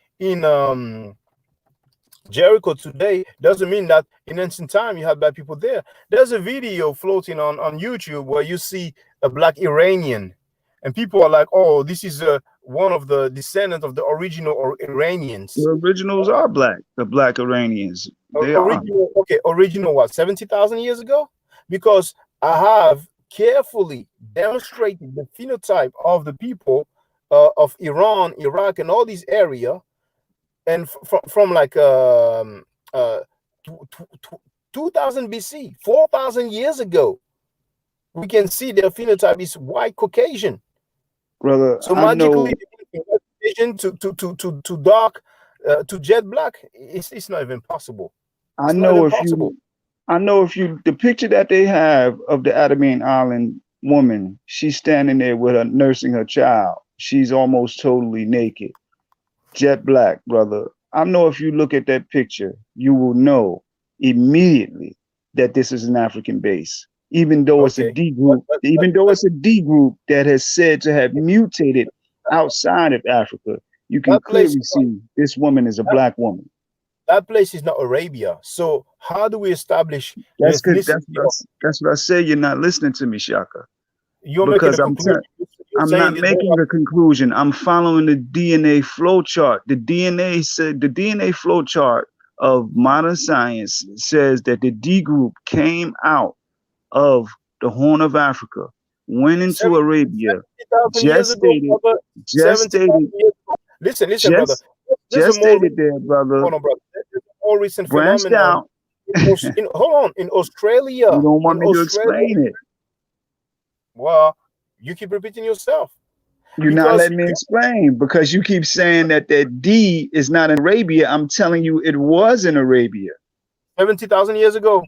Jericho today doesn't mean that in ancient time you had black people there. There's a video floating on YouTube where you see a black Iranian, and people are like, "Oh, this is one of the descendants of the original or Iranians." The originals are black, the black Iranians. They are. Original, okay, original what, 70,000 years ago? Because I have carefully demonstrated the phenotype of the people of Iran, Iraq, and all these area, and from like uh, 2000 BC, 4,000 years ago, we can see their phenotype is white Caucasian. Brother, So I magically, know Caucasian to dark to jet black, it's not even possible. I It's not know even if possible. you the picture that they have of the Andaman Island woman, she's standing there with her nursing her child. She's almost totally naked. Jet black, brother. I know if you look at that picture, you will know immediately that this is an African base. Even though it's a Okay, D group, that has said to have mutated outside of Africa, you can that place, clearly see this woman is a that, black woman. that place is not Arabia. So how do we establish the That's good. ethnicity of? That's what I say. You're not listening to me, Shaka, You're making a because conclusion. You're I'm saying not that they making are a conclusion. I'm following the DNA flow chart. The DNA flow chart of modern science says that the D group came out of the Horn of Africa, went into 70 Arabia, 70,000 years ago, gestated, brother. 70,000 gestated. years ago. Listen, brother. Just There's a just more stated there, brother. hold on, brother. There's a more recent Branched phenomenon. out. Hold on, in You Australia, don't want me to explain it. well, you keep repeating yourself You're not because letting me explain because you keep saying that D is not in Arabia. I'm telling you, it was in Arabia. 70,000 years ago,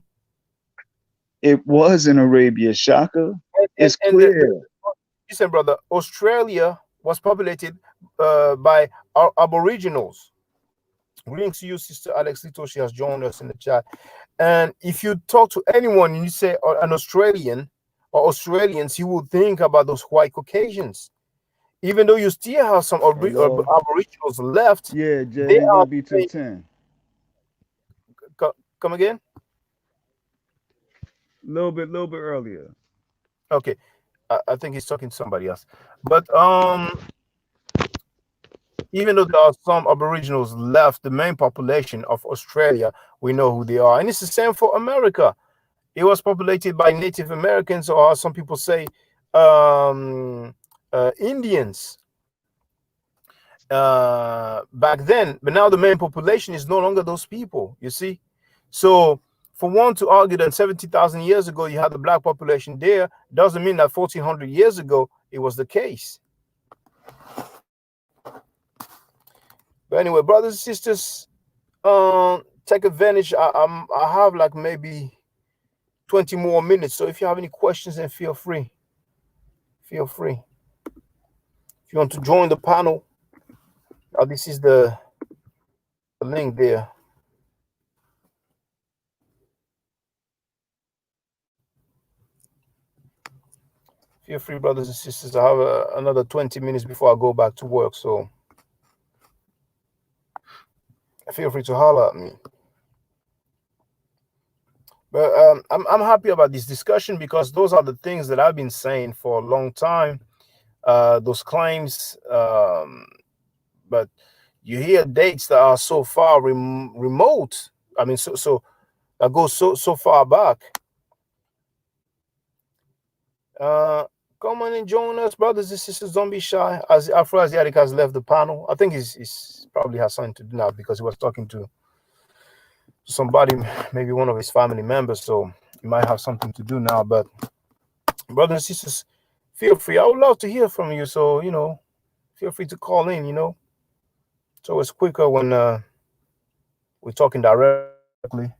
It was in Arabia, Shaka. It's and clear. listen, brother, Australia was populated by Aboriginals. Greetings to you, Sister Alex Lito. She has joined us in the chat. And if you talk to anyone and you say an Australian or Australians, you will think about those white Caucasians. Even though you still have some Hello. Aboriginals left, Yeah, they Jay, it's are. gonna be till 10. Come again? A little bit earlier. Okay, I think he's talking to somebody else. But even though there are some Aboriginals left, the main population of Australia, we know who they are, and it's the same for America. It was populated by Native Americans, or some people say Indians back then. But now the main population is no longer those people. You see, so for one to argue that 70,000 years ago you had the black population there, doesn't mean that 1,400 years ago it was the case. But anyway, brothers and sisters, take advantage. I have like maybe 20 more minutes. So if you have any questions, then feel free. Feel free. If you want to join the panel, this is the link there. Feel free, brothers and sisters. I have another 20 minutes before I go back to work. So feel free to holler at me. But I'm happy about this discussion because those are the things that I've been saying for a long time. Those claims, but you hear dates that are so far remote. I mean, so that goes so far back. Come on and join us, brothers and sisters. Don't be shy. As Afro-Asiatic has left the panel, I think he's probably has something to do now because he was talking to somebody, maybe one of his family members. So he might have something to do now. But brothers and sisters, feel free. I would love to hear from you. So feel free to call in. It's always quicker when we're talking directly.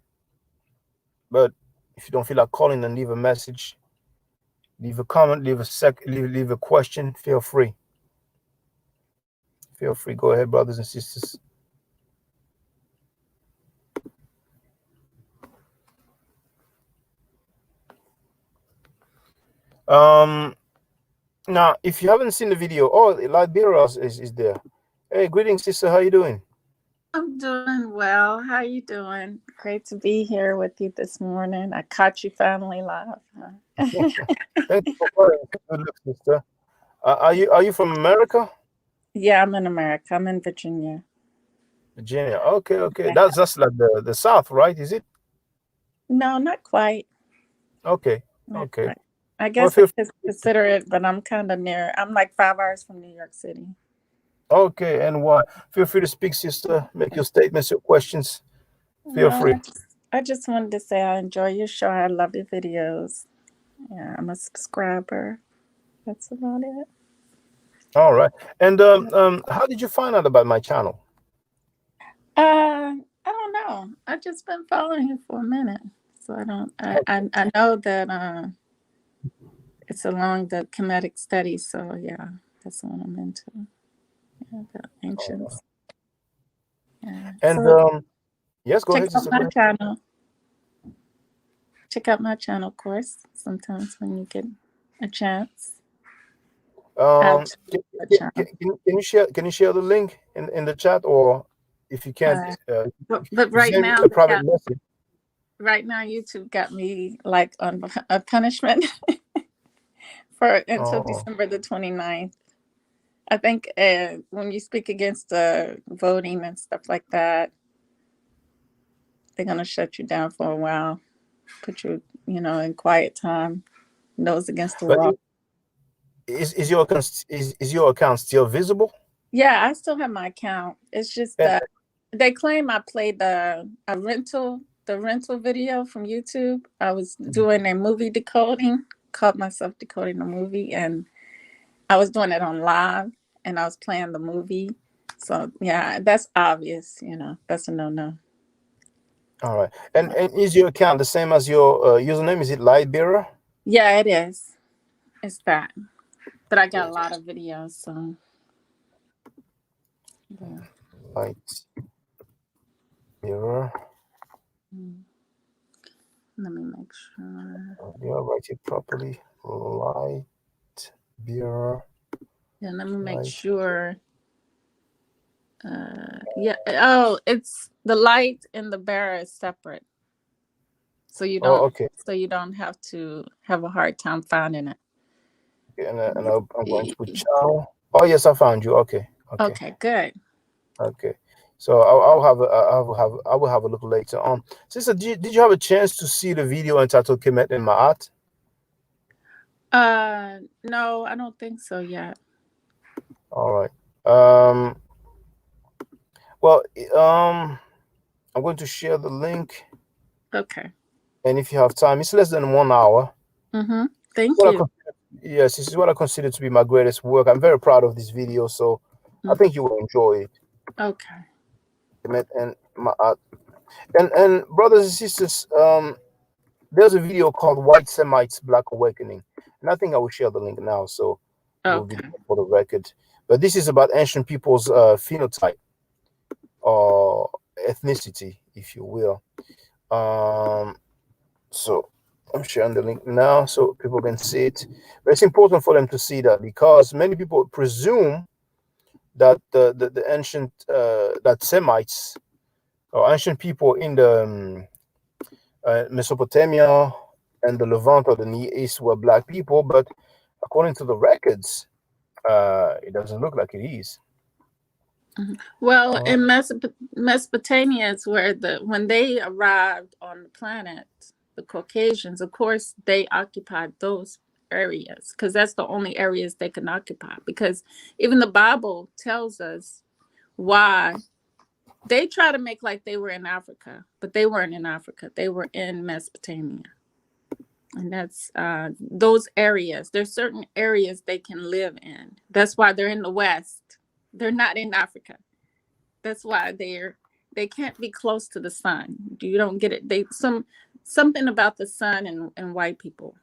But if you don't feel like calling, then leave a message, leave a comment, leave a question. Feel free. Feel free. Go ahead, brothers and sisters. Now, if you haven't seen the video, Liberia is there. Hey, greetings, sister. How you doing? I'm doing well. How you doing? Great to be here with you this morning. I caught you finally live. Thank you for calling. Good luck, sister. Are you from America? Yeah, I'm in America. I'm in Virginia. Virginia. Okay. Yeah. That's like the South, right? Is it? No, not quite. Okay. Not Okay. quite. I Well, guess I could consider it, but I'm kind of near. I'm like 5 hours from New York City. Okay, and what? Feel free to speak, sister. Make your statements, your questions. Feel No, free. I just wanted to say I enjoy your show. I love your videos. Yeah, I'm a subscriber. That's about it. All right. And how did you find out about my channel? I don't know. I just been following you for a minute, so I don't. I know that it's along the Kemetic studies. So yeah, that's what I'm into. Yeah, the ancients. Yeah. And So yes, go check ahead, out sister. my channel. Check out my channel, of course. Sometimes when you get a chance. Can you share the link in the chat, or if you can't, but right send me now, a private message. Right now, YouTube got me like on a punishment for until December the 29th. I think when you speak against voting and stuff like that, they're gonna shut you down for a while, put you, in quiet time, nose against the But wall. is your account still visible? Yeah, I still have my account. It's just And that they claim I played the rental video from YouTube. I was doing a movie decoding, caught myself decoding a movie, and I was doing it on live, and I was playing the movie. So yeah, that's obvious. That's a no. all right. And is your account the same as your username? Is it Lightbearer? Yeah, it is. It's that. But I got a lot of videos, so yeah. Lightbearer. Mm. Let me make sure. Yeah, write it properly. Lightbearer. Yeah, let me make Light. sure. Yeah. Oh, it's the light and the bearer is separate, so you Oh, don't okay. so you don't have to have a hard time finding it. Okay, Let and me I'm going to put see. channel. Oh yes, I found you. Okay, okay, Okay, good. okay. So I will have a look later on. Sister, did you have a chance to see the video entitled "Kemet in Ma'at"? No, I don't think so yet. All right. Um. Well, I'm going to share the link, Okay. and if you have time, it's less than 1 hour. Mm-hmm. Thank What I you. consider, yes, this is what I consider to be my greatest work. I'm very proud of this video, so I Mm. think you will enjoy it. Okay. Kemet and Ma'at. And brothers and sisters, there's a video called White Semites Black Awakening. And I think I will share the link now so it will be Okay. there for the record. But this is about ancient people's phenotype or ethnicity, if you will. So I'm sharing the link now so people can see it. But it's important for them to see that because many people presume that the ancient that Semites or ancient people in the Mesopotamia and the Levant or the Near East were black people, but according to the records, it doesn't look like it is. Mhm. Well, All right. in Mesopotamia is where when they arrived on the planet, the Caucasians, of course, they occupied those areas because that's the only areas they can occupy. Because even the Bible tells us why they try to make like they were in Africa, but they weren't in Africa. They were in Mesopotamia. And that's those areas. There's certain areas they can live in. That's why they're in the West. They're not in Africa. That's why they can't be close to the sun. You don't get it. Something about the sun and white people.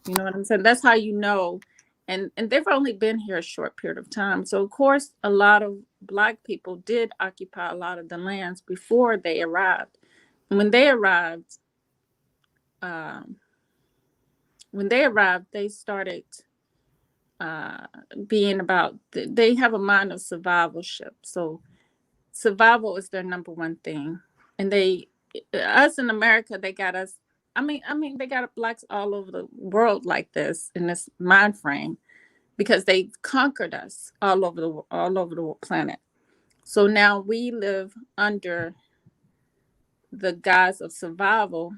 You know what I'm saying? That's how you know. And they've only been here a short period of time. So of course a lot of black people did occupy a lot of the lands before they arrived. When they arrived, um, they started uh, being about. They have a mind of survivalship. So survival is their number one thing, and us in America, they got us. I mean, they got blacks all over the world like this in this mind frame because they conquered us all over the planet. So now we live under the guise of survival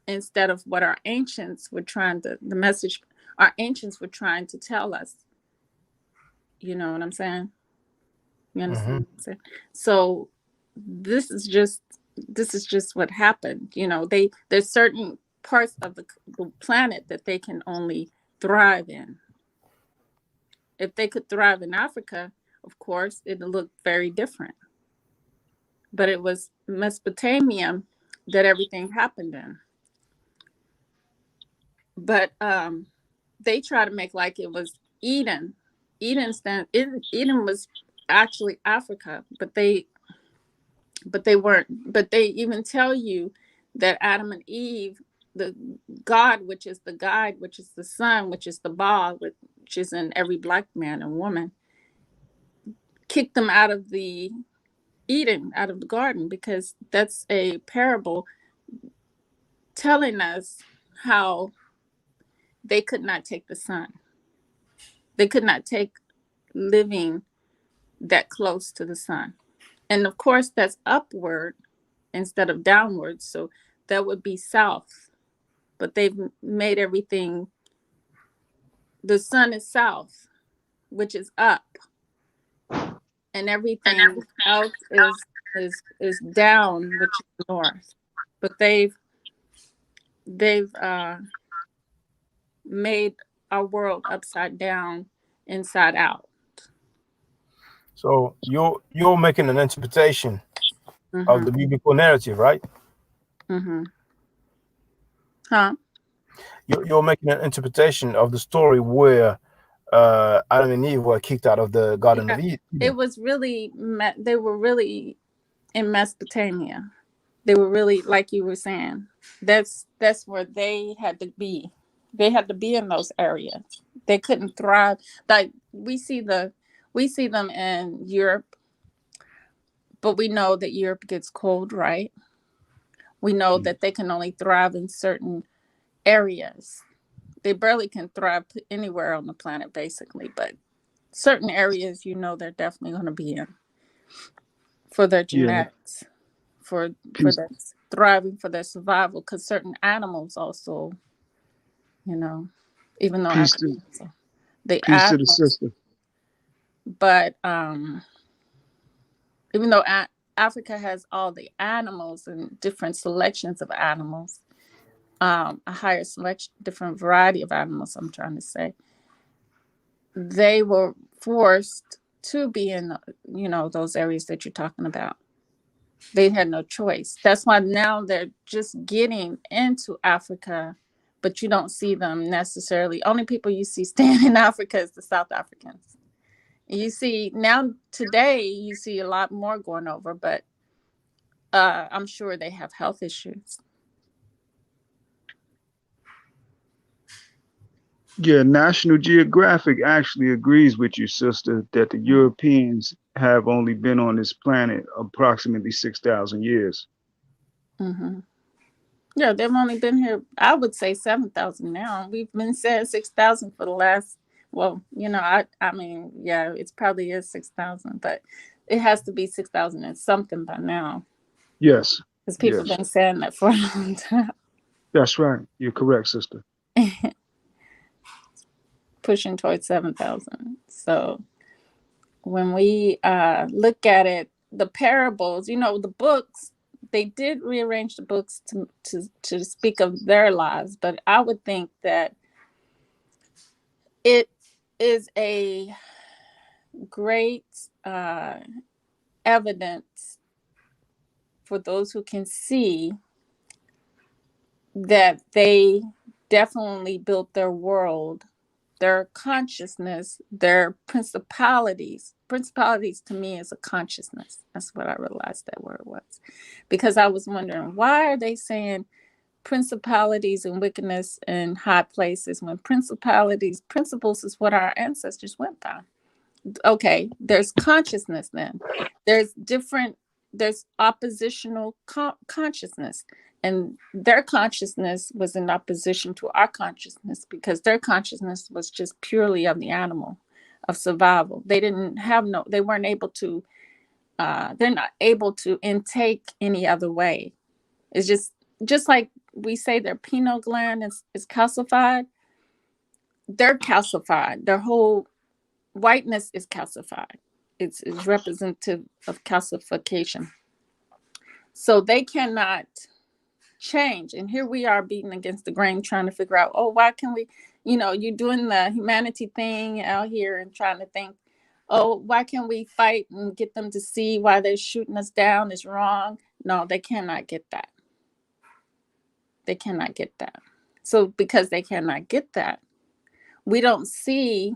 instead of what our ancients were trying to the message our ancients were trying to tell us. You know what I'm saying? You understand Mm-hmm. what I'm saying? So this is just this is just what happened. There's certain parts of the planet that they can only thrive in. If they could thrive in Africa, of course, it'd look very different. But it was Mesopotamia that everything happened in. But they try to make like it was Eden. Eden was actually Africa, but they weren't. But they even tell you that Adam and Eve, the God, which is the guide, which is the sun, which is the Ba, which is in every black man and woman, kicked them out of the Eden, out of the garden, because that's a parable telling us how they could not take the sun. They could not take living that close to the sun. And of course, that's upward instead of downward. So that would be south. But they've made everything, the sun is south, which is up. and everything else is down, which is north. But they've made our world upside down, inside out. So you're making an interpretation of Mm-hmm. the biblical narrative, right? Mm-hmm. Huh? You're making an interpretation of the story where Adam and Eve were kicked out of the Garden Yeah. of It Eden. was really they were really in Mesopotamia. They were really, like you were saying, that's where they had to be. They had to be in those areas. They couldn't thrive. Like we see them in Europe, but we know that Europe gets cold, right? We know that they can only thrive in certain areas. They barely can thrive anywhere on the planet, basically, but certain areas, they're definitely going to be in for their Yeah. genetics, for Peace, their thriving, for their survival. Because certain animals also, you know, even though peace Africa, to the peace to the animals, sister. but even though Africa has all the animals and different selections of animals, a higher selection, different variety of animals, I'm trying to say, they were forced to be in, those areas that you're talking about. They had no choice. That's why now they're just getting into Africa, but you don't see them necessarily. Only people you see staying in Africa is the South Africans. You see now today, you see a lot more going over, but I'm sure they have health issues. Yeah, National Geographic actually agrees with you, sister, that the Europeans have only been on this planet approximately 6,000 years. Mm-hmm. Yeah, they've only been here, I would say 7,000 now. We've been saying 6,000 for the last, well, I mean, yeah, it probably is 6,000, but it has to be 6,000 and something by now. Yes, Because people yes, have been saying that for a long time, that's right. You're correct, sister. pushing towards 7,000. So when we look at it, the parables, the books, they did rearrange the books to speak of their lives, but I would think that it is a great evidence for those who can see that they definitely built their world, their consciousness, their principalities. Principalities to me is a consciousness. That's what I realized that word was. Because I was wondering, why are they saying principalities and wickedness in high places when principles is what our ancestors went by? Okay, there's consciousness then. There's oppositional consciousness, and their consciousness was in opposition to our consciousness because their consciousness was just purely of the animal, of survival. They weren't able to they're not able to intake any other way. It's just like we say their pineal gland is calcified. They're calcified. Their whole whiteness is calcified. It's representative of calcification. So they cannot change. And here we are beating against the grain, trying to figure out, why can we, you're doing the humanity thing out here and trying to think, why can't we fight and get them to see why they're shooting us down is wrong? No, they cannot get that. They cannot get that. So because they cannot get that, we don't see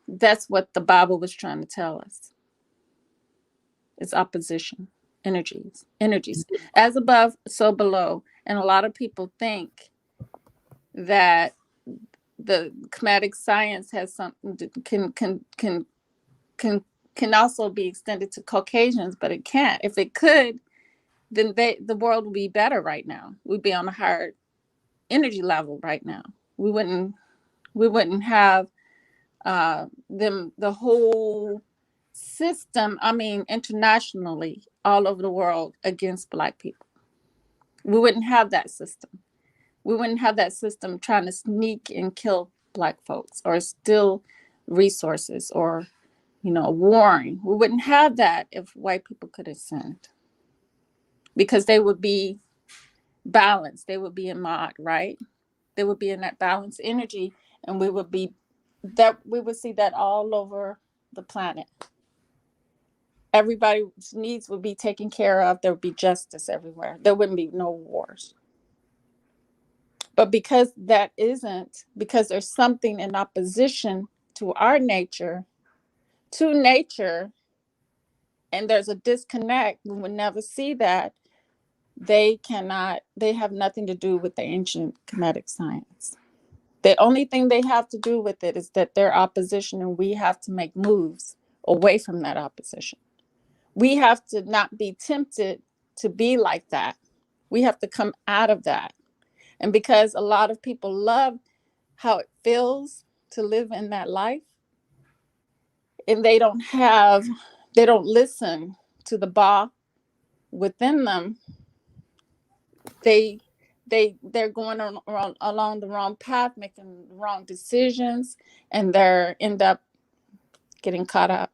that's what the Bible was trying to tell us. It's opposition, energies as above, so below. And a lot of people think that the comedic science has something to, can also be extended to Caucasians, but it can't. If it could, then the world would be better right now. We'd be on a higher energy level right now. We wouldn't have the whole system, I mean, internationally, all over the world against Black people. We wouldn't have that system. We wouldn't have that system trying to sneak and kill Black folks or still resources or, warring. We wouldn't have that if white people could ascend, because they would be balanced. They would be in mod, right? They would be in that balanced energy, and we would see that all over the planet. Everybody's needs would be taken care of. There would be justice everywhere. There wouldn't be no wars. But because because there's something in opposition to our nature, to nature, and there's a disconnect, we would never see that. They have nothing to do with the ancient Kemetic science. The only thing they have to do with it is that they're opposition, and we have to make moves away from that opposition. We have to not be tempted to be like that. We have to come out of that. And because a lot of people love how it feels to live in that life, and they don't listen to the Ba within them, they're going along the wrong path, making wrong decisions, and they end up getting caught up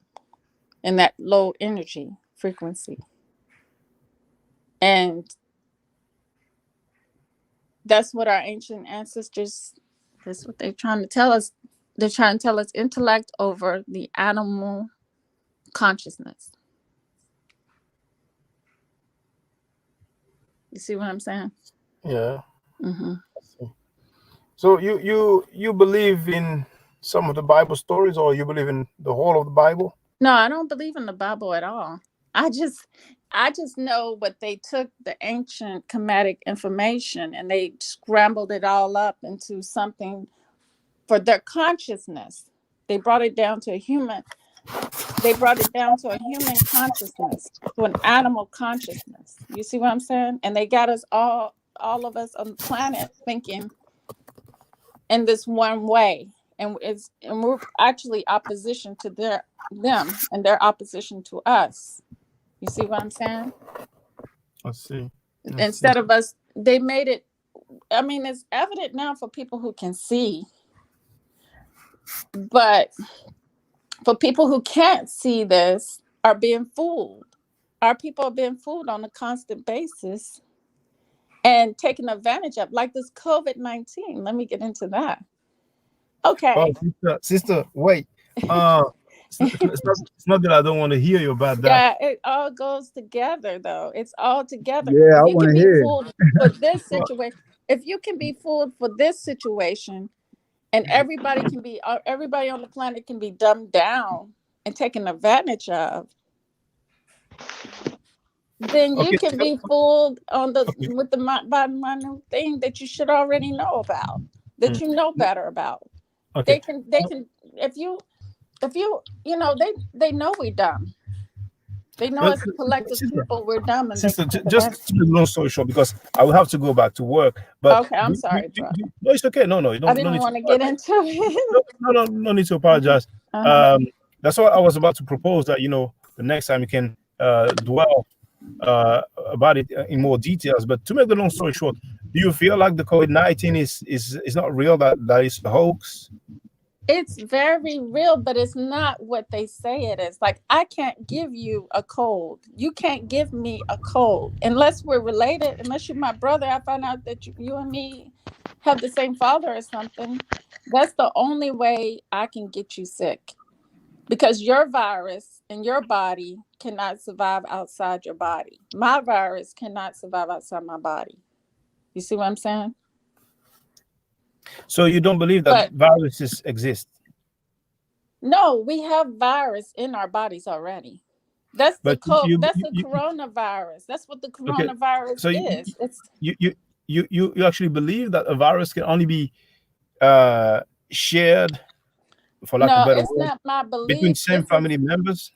in that low energy frequency. And that's what our ancient ancestors, that's what they're trying to tell us. They're trying to tell us intellect over the animal consciousness. You see what I'm saying? Yeah. Mm-hmm. So you believe in some of the Bible stories, or you believe in the whole of the Bible? No, I don't believe in the Bible at all. I just know what they took the ancient Kemetic information and they scrambled it all up into something for their consciousness. They brought it down to a human. They brought it down to a human consciousness, to an animal consciousness. You see what I'm saying? And they got us all of us on the planet thinking in this one way. And we're actually opposition to them, and their opposition to us. You see what I'm saying? I see. Instead of us, they made it. I mean, it's evident now for people who can see, but for people who can't see this, are being fooled. Our people are being fooled on a constant basis and taken advantage of, like this COVID-19. Let me get into that. Okay. Oh, sister, wait. It's not that I don't want to hear you about that. Yeah, it all goes together, though. It's all together. Yeah, I If you want can to be hear. fooled for this situation, if you can be fooled for this situation, and everybody on the planet can be dumbed down and taken advantage of, then you Okay. can be fooled with the minute thing that you should already know about, that you know better about. Okay. They can if you they know we're dumb. They know as a collective people we're dumb, and they Sister, can take advantage. just to make a long story short, because I will have to go back to work. But Okay, I'm sorry, brother. no, it's okay. No, you I don't. No didn't need to want to get apologize. into it. No need to apologize. Uh-huh. That's what I was about to propose. That the next time you can dwell about it in more details. But to make the long story short, do you feel like the COVID-19 is not real? That is a hoax? It's very real, but it's not what they say it is. Like, I can't give you a cold. You can't give me a cold unless we're related. Unless you're my brother, I find out that you and me have the same father or something. That's the only way I can get you sick, because your virus in your body cannot survive outside your body. My virus cannot survive outside my body. You see what I'm saying? So you don't believe that But viruses exist? no, we have virus in our bodies already. That's the But you, that's you, the you coronavirus. That's what the okay. coronavirus So is. It's you, you, you actually believe that a virus can only be shared, for lack of a no, better it's word, not my between belief. same family members?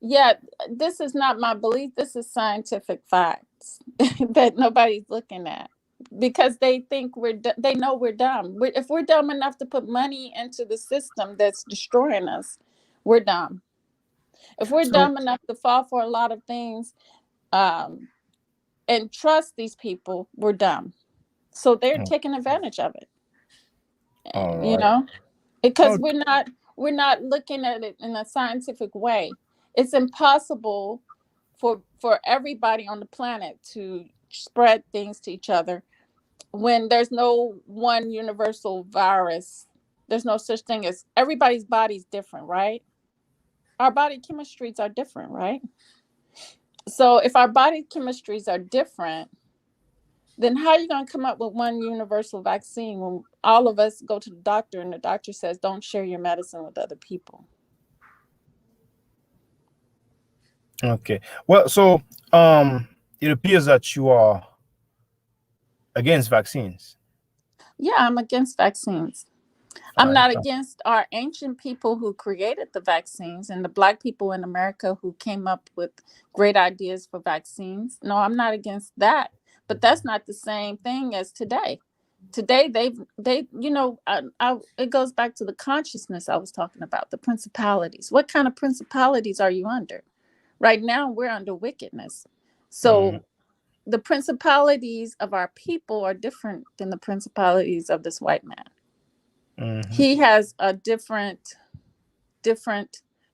Yeah, this is not my belief. This is scientific facts that nobody's looking at, because they think they know we're dumb. If we're dumb enough to put money into the system that's destroying us, we're dumb. If we're So dumb enough to fall for a lot of things, um, and trust these people, we're dumb. So they're taking advantage of it. all You right. know, because Okay. we're not looking at it in a scientific way. It's impossible for everybody on the planet to spread things to each other when there's no one universal virus. There's no such thing as, everybody's body's different, right? Our body chemistries are different, right? So if our body chemistries are different, then how are you going to come up with one universal vaccine when all of us go to the doctor and the doctor says, don't share your medicine with other people? Okay. Well, so it appears that you are against vaccines. Yeah, I'm against vaccines. I'm Fine, not fine. against our ancient people who created the vaccines and the Black people in America who came up with great ideas for vaccines. No, I'm not against that. But that's not the same thing as today. Today, it goes back to the consciousness I was talking about, the principalities. What kind of principalities are you under? Right now, we're under wickedness. So the principalities of our people are different than the principalities of this white man. He has a different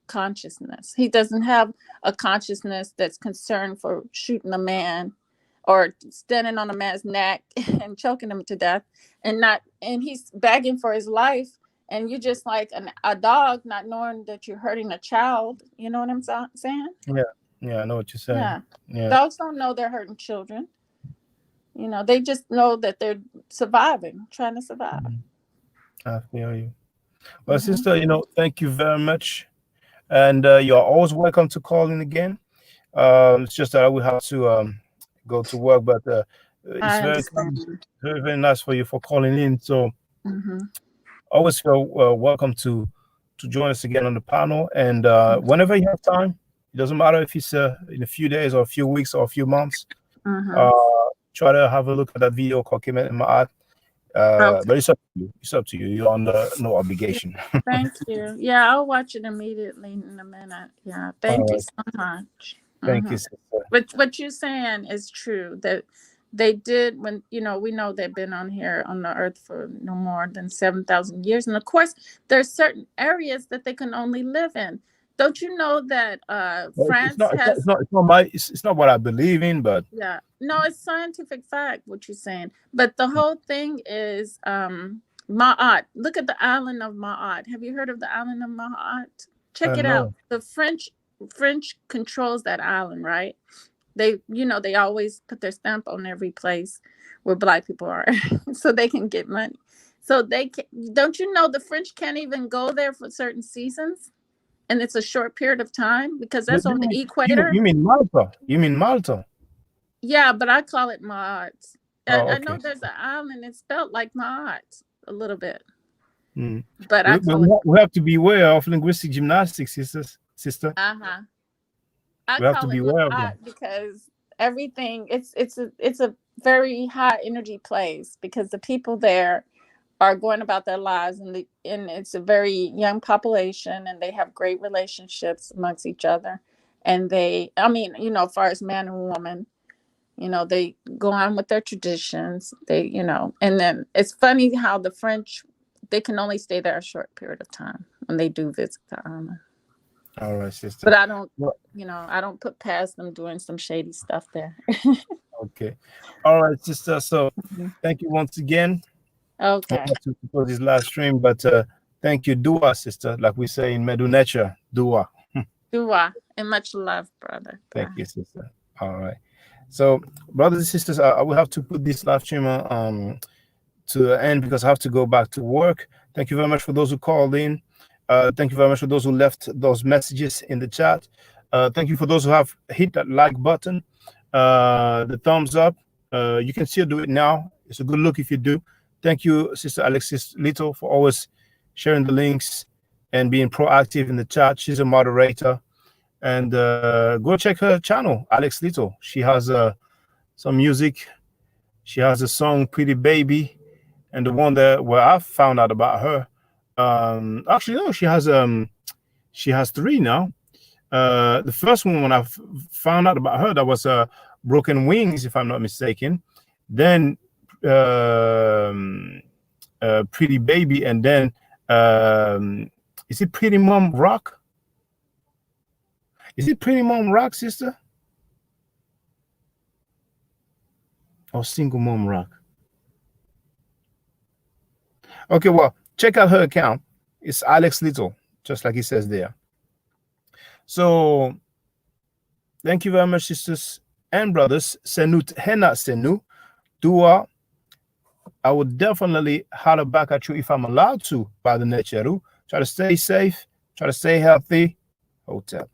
consciousness. He doesn't have a consciousness that's concerned for shooting a man or standing on a man's neck and choking him to death, and he's begging for his life, and you're just like a dog not knowing that you're hurting a child. You know what I'm saying? Yeah, I know what you're saying. Yeah. Yeah. Dogs don't know they're hurting children. They just know that they're surviving, trying to survive. I feel you. Well, sister, thank you very much. And you're always welcome to call in again. It's just that I will have to go to work, but it's I very understand. very, very nice for you for calling in. So Mm-hmm. always feel welcome to join us again on the panel. And whenever you have time, it doesn't matter if it's in a few days or a few weeks or a few months. Mm-hmm. Try to have a look at that video called "Came in my art." Okay. But it's up to you. It's up to you. You're under no obligation. Thank you. Yeah, I'll watch it immediately in a minute. Yeah, thank All you right. so much. Thank you, Mm-hmm. sister. But what you're saying is true, that they did, when we know they've been on here on the earth for no more than 7,000 years, and of course there's certain areas that they can only live in. Don't you know that Well, it's France not. It's not. has? It's not. It's not my. It's not what I believe in, but Yeah, no, it's scientific fact what you're saying. But the whole thing is Maat. Look at the island of Maat. Have you heard of the island of Maat? Check it out. no. The French controls that island, right? They always put their stamp on every place where Black people are so they can get money. So don't you know the French can't even go there for certain seasons? And it's a short period of time because You, that's you on the mean equator. you mean Malta? You mean Malta? Yeah, but I call it Maat. Oh, I know okay. there's an island. It's spelled like Maat a little bit, Mm. but I But call it. we have to be aware of linguistic gymnastics, sister. Uh-huh. I We have to call be it aware of Maat them. because everything. It's a very high energy place because the people there are going about their lives, and it's a very young population, and they have great relationships amongst each other, and as far as man and woman. They go on with their traditions. And then it's funny how the French, they can only stay there a short period of time when they do visit the island. All right, sister. But I don't, Well, I don't put past them doing some shady stuff there. okay. All right, sister. So thank you once again. I Okay. have to close this live stream, but thank you, Dua, sister. Like we say in Medu Nature, Dua. Dua. And much love, brother. Thank Bye. you, sister. All right. So, brothers and sisters, I will have to put this live stream to end because I have to go back to work. Thank you very much for those who called in. Thank you very much for those who left those messages in the chat. Thank you for those who have hit that like button, the thumbs up. You can still do it now. It's a good look if you do. Thank you, Sister Alexis Little, for always sharing the links and being proactive in the chat. She's a moderator. And go check her channel, Alex Little. She has some music. She has a song, Pretty Baby, and the one where I found out about her. Actually, no, she has three now. The first one, when I found out about her, that was Broken Wings, if I'm not mistaken. Then Pretty Baby, and then Is it Pretty Mom Rock? Is it Pretty Mom Rock, sister? Or Single Mom Rock? Okay, well, check out her account. It's Alex Little, just like it says there. So thank you very much, sisters and brothers. Senut Hena Senu. Dua. I would definitely holler back at you if I'm allowed to by the next Yeru. Try to stay safe. Try to stay healthy. Hotep.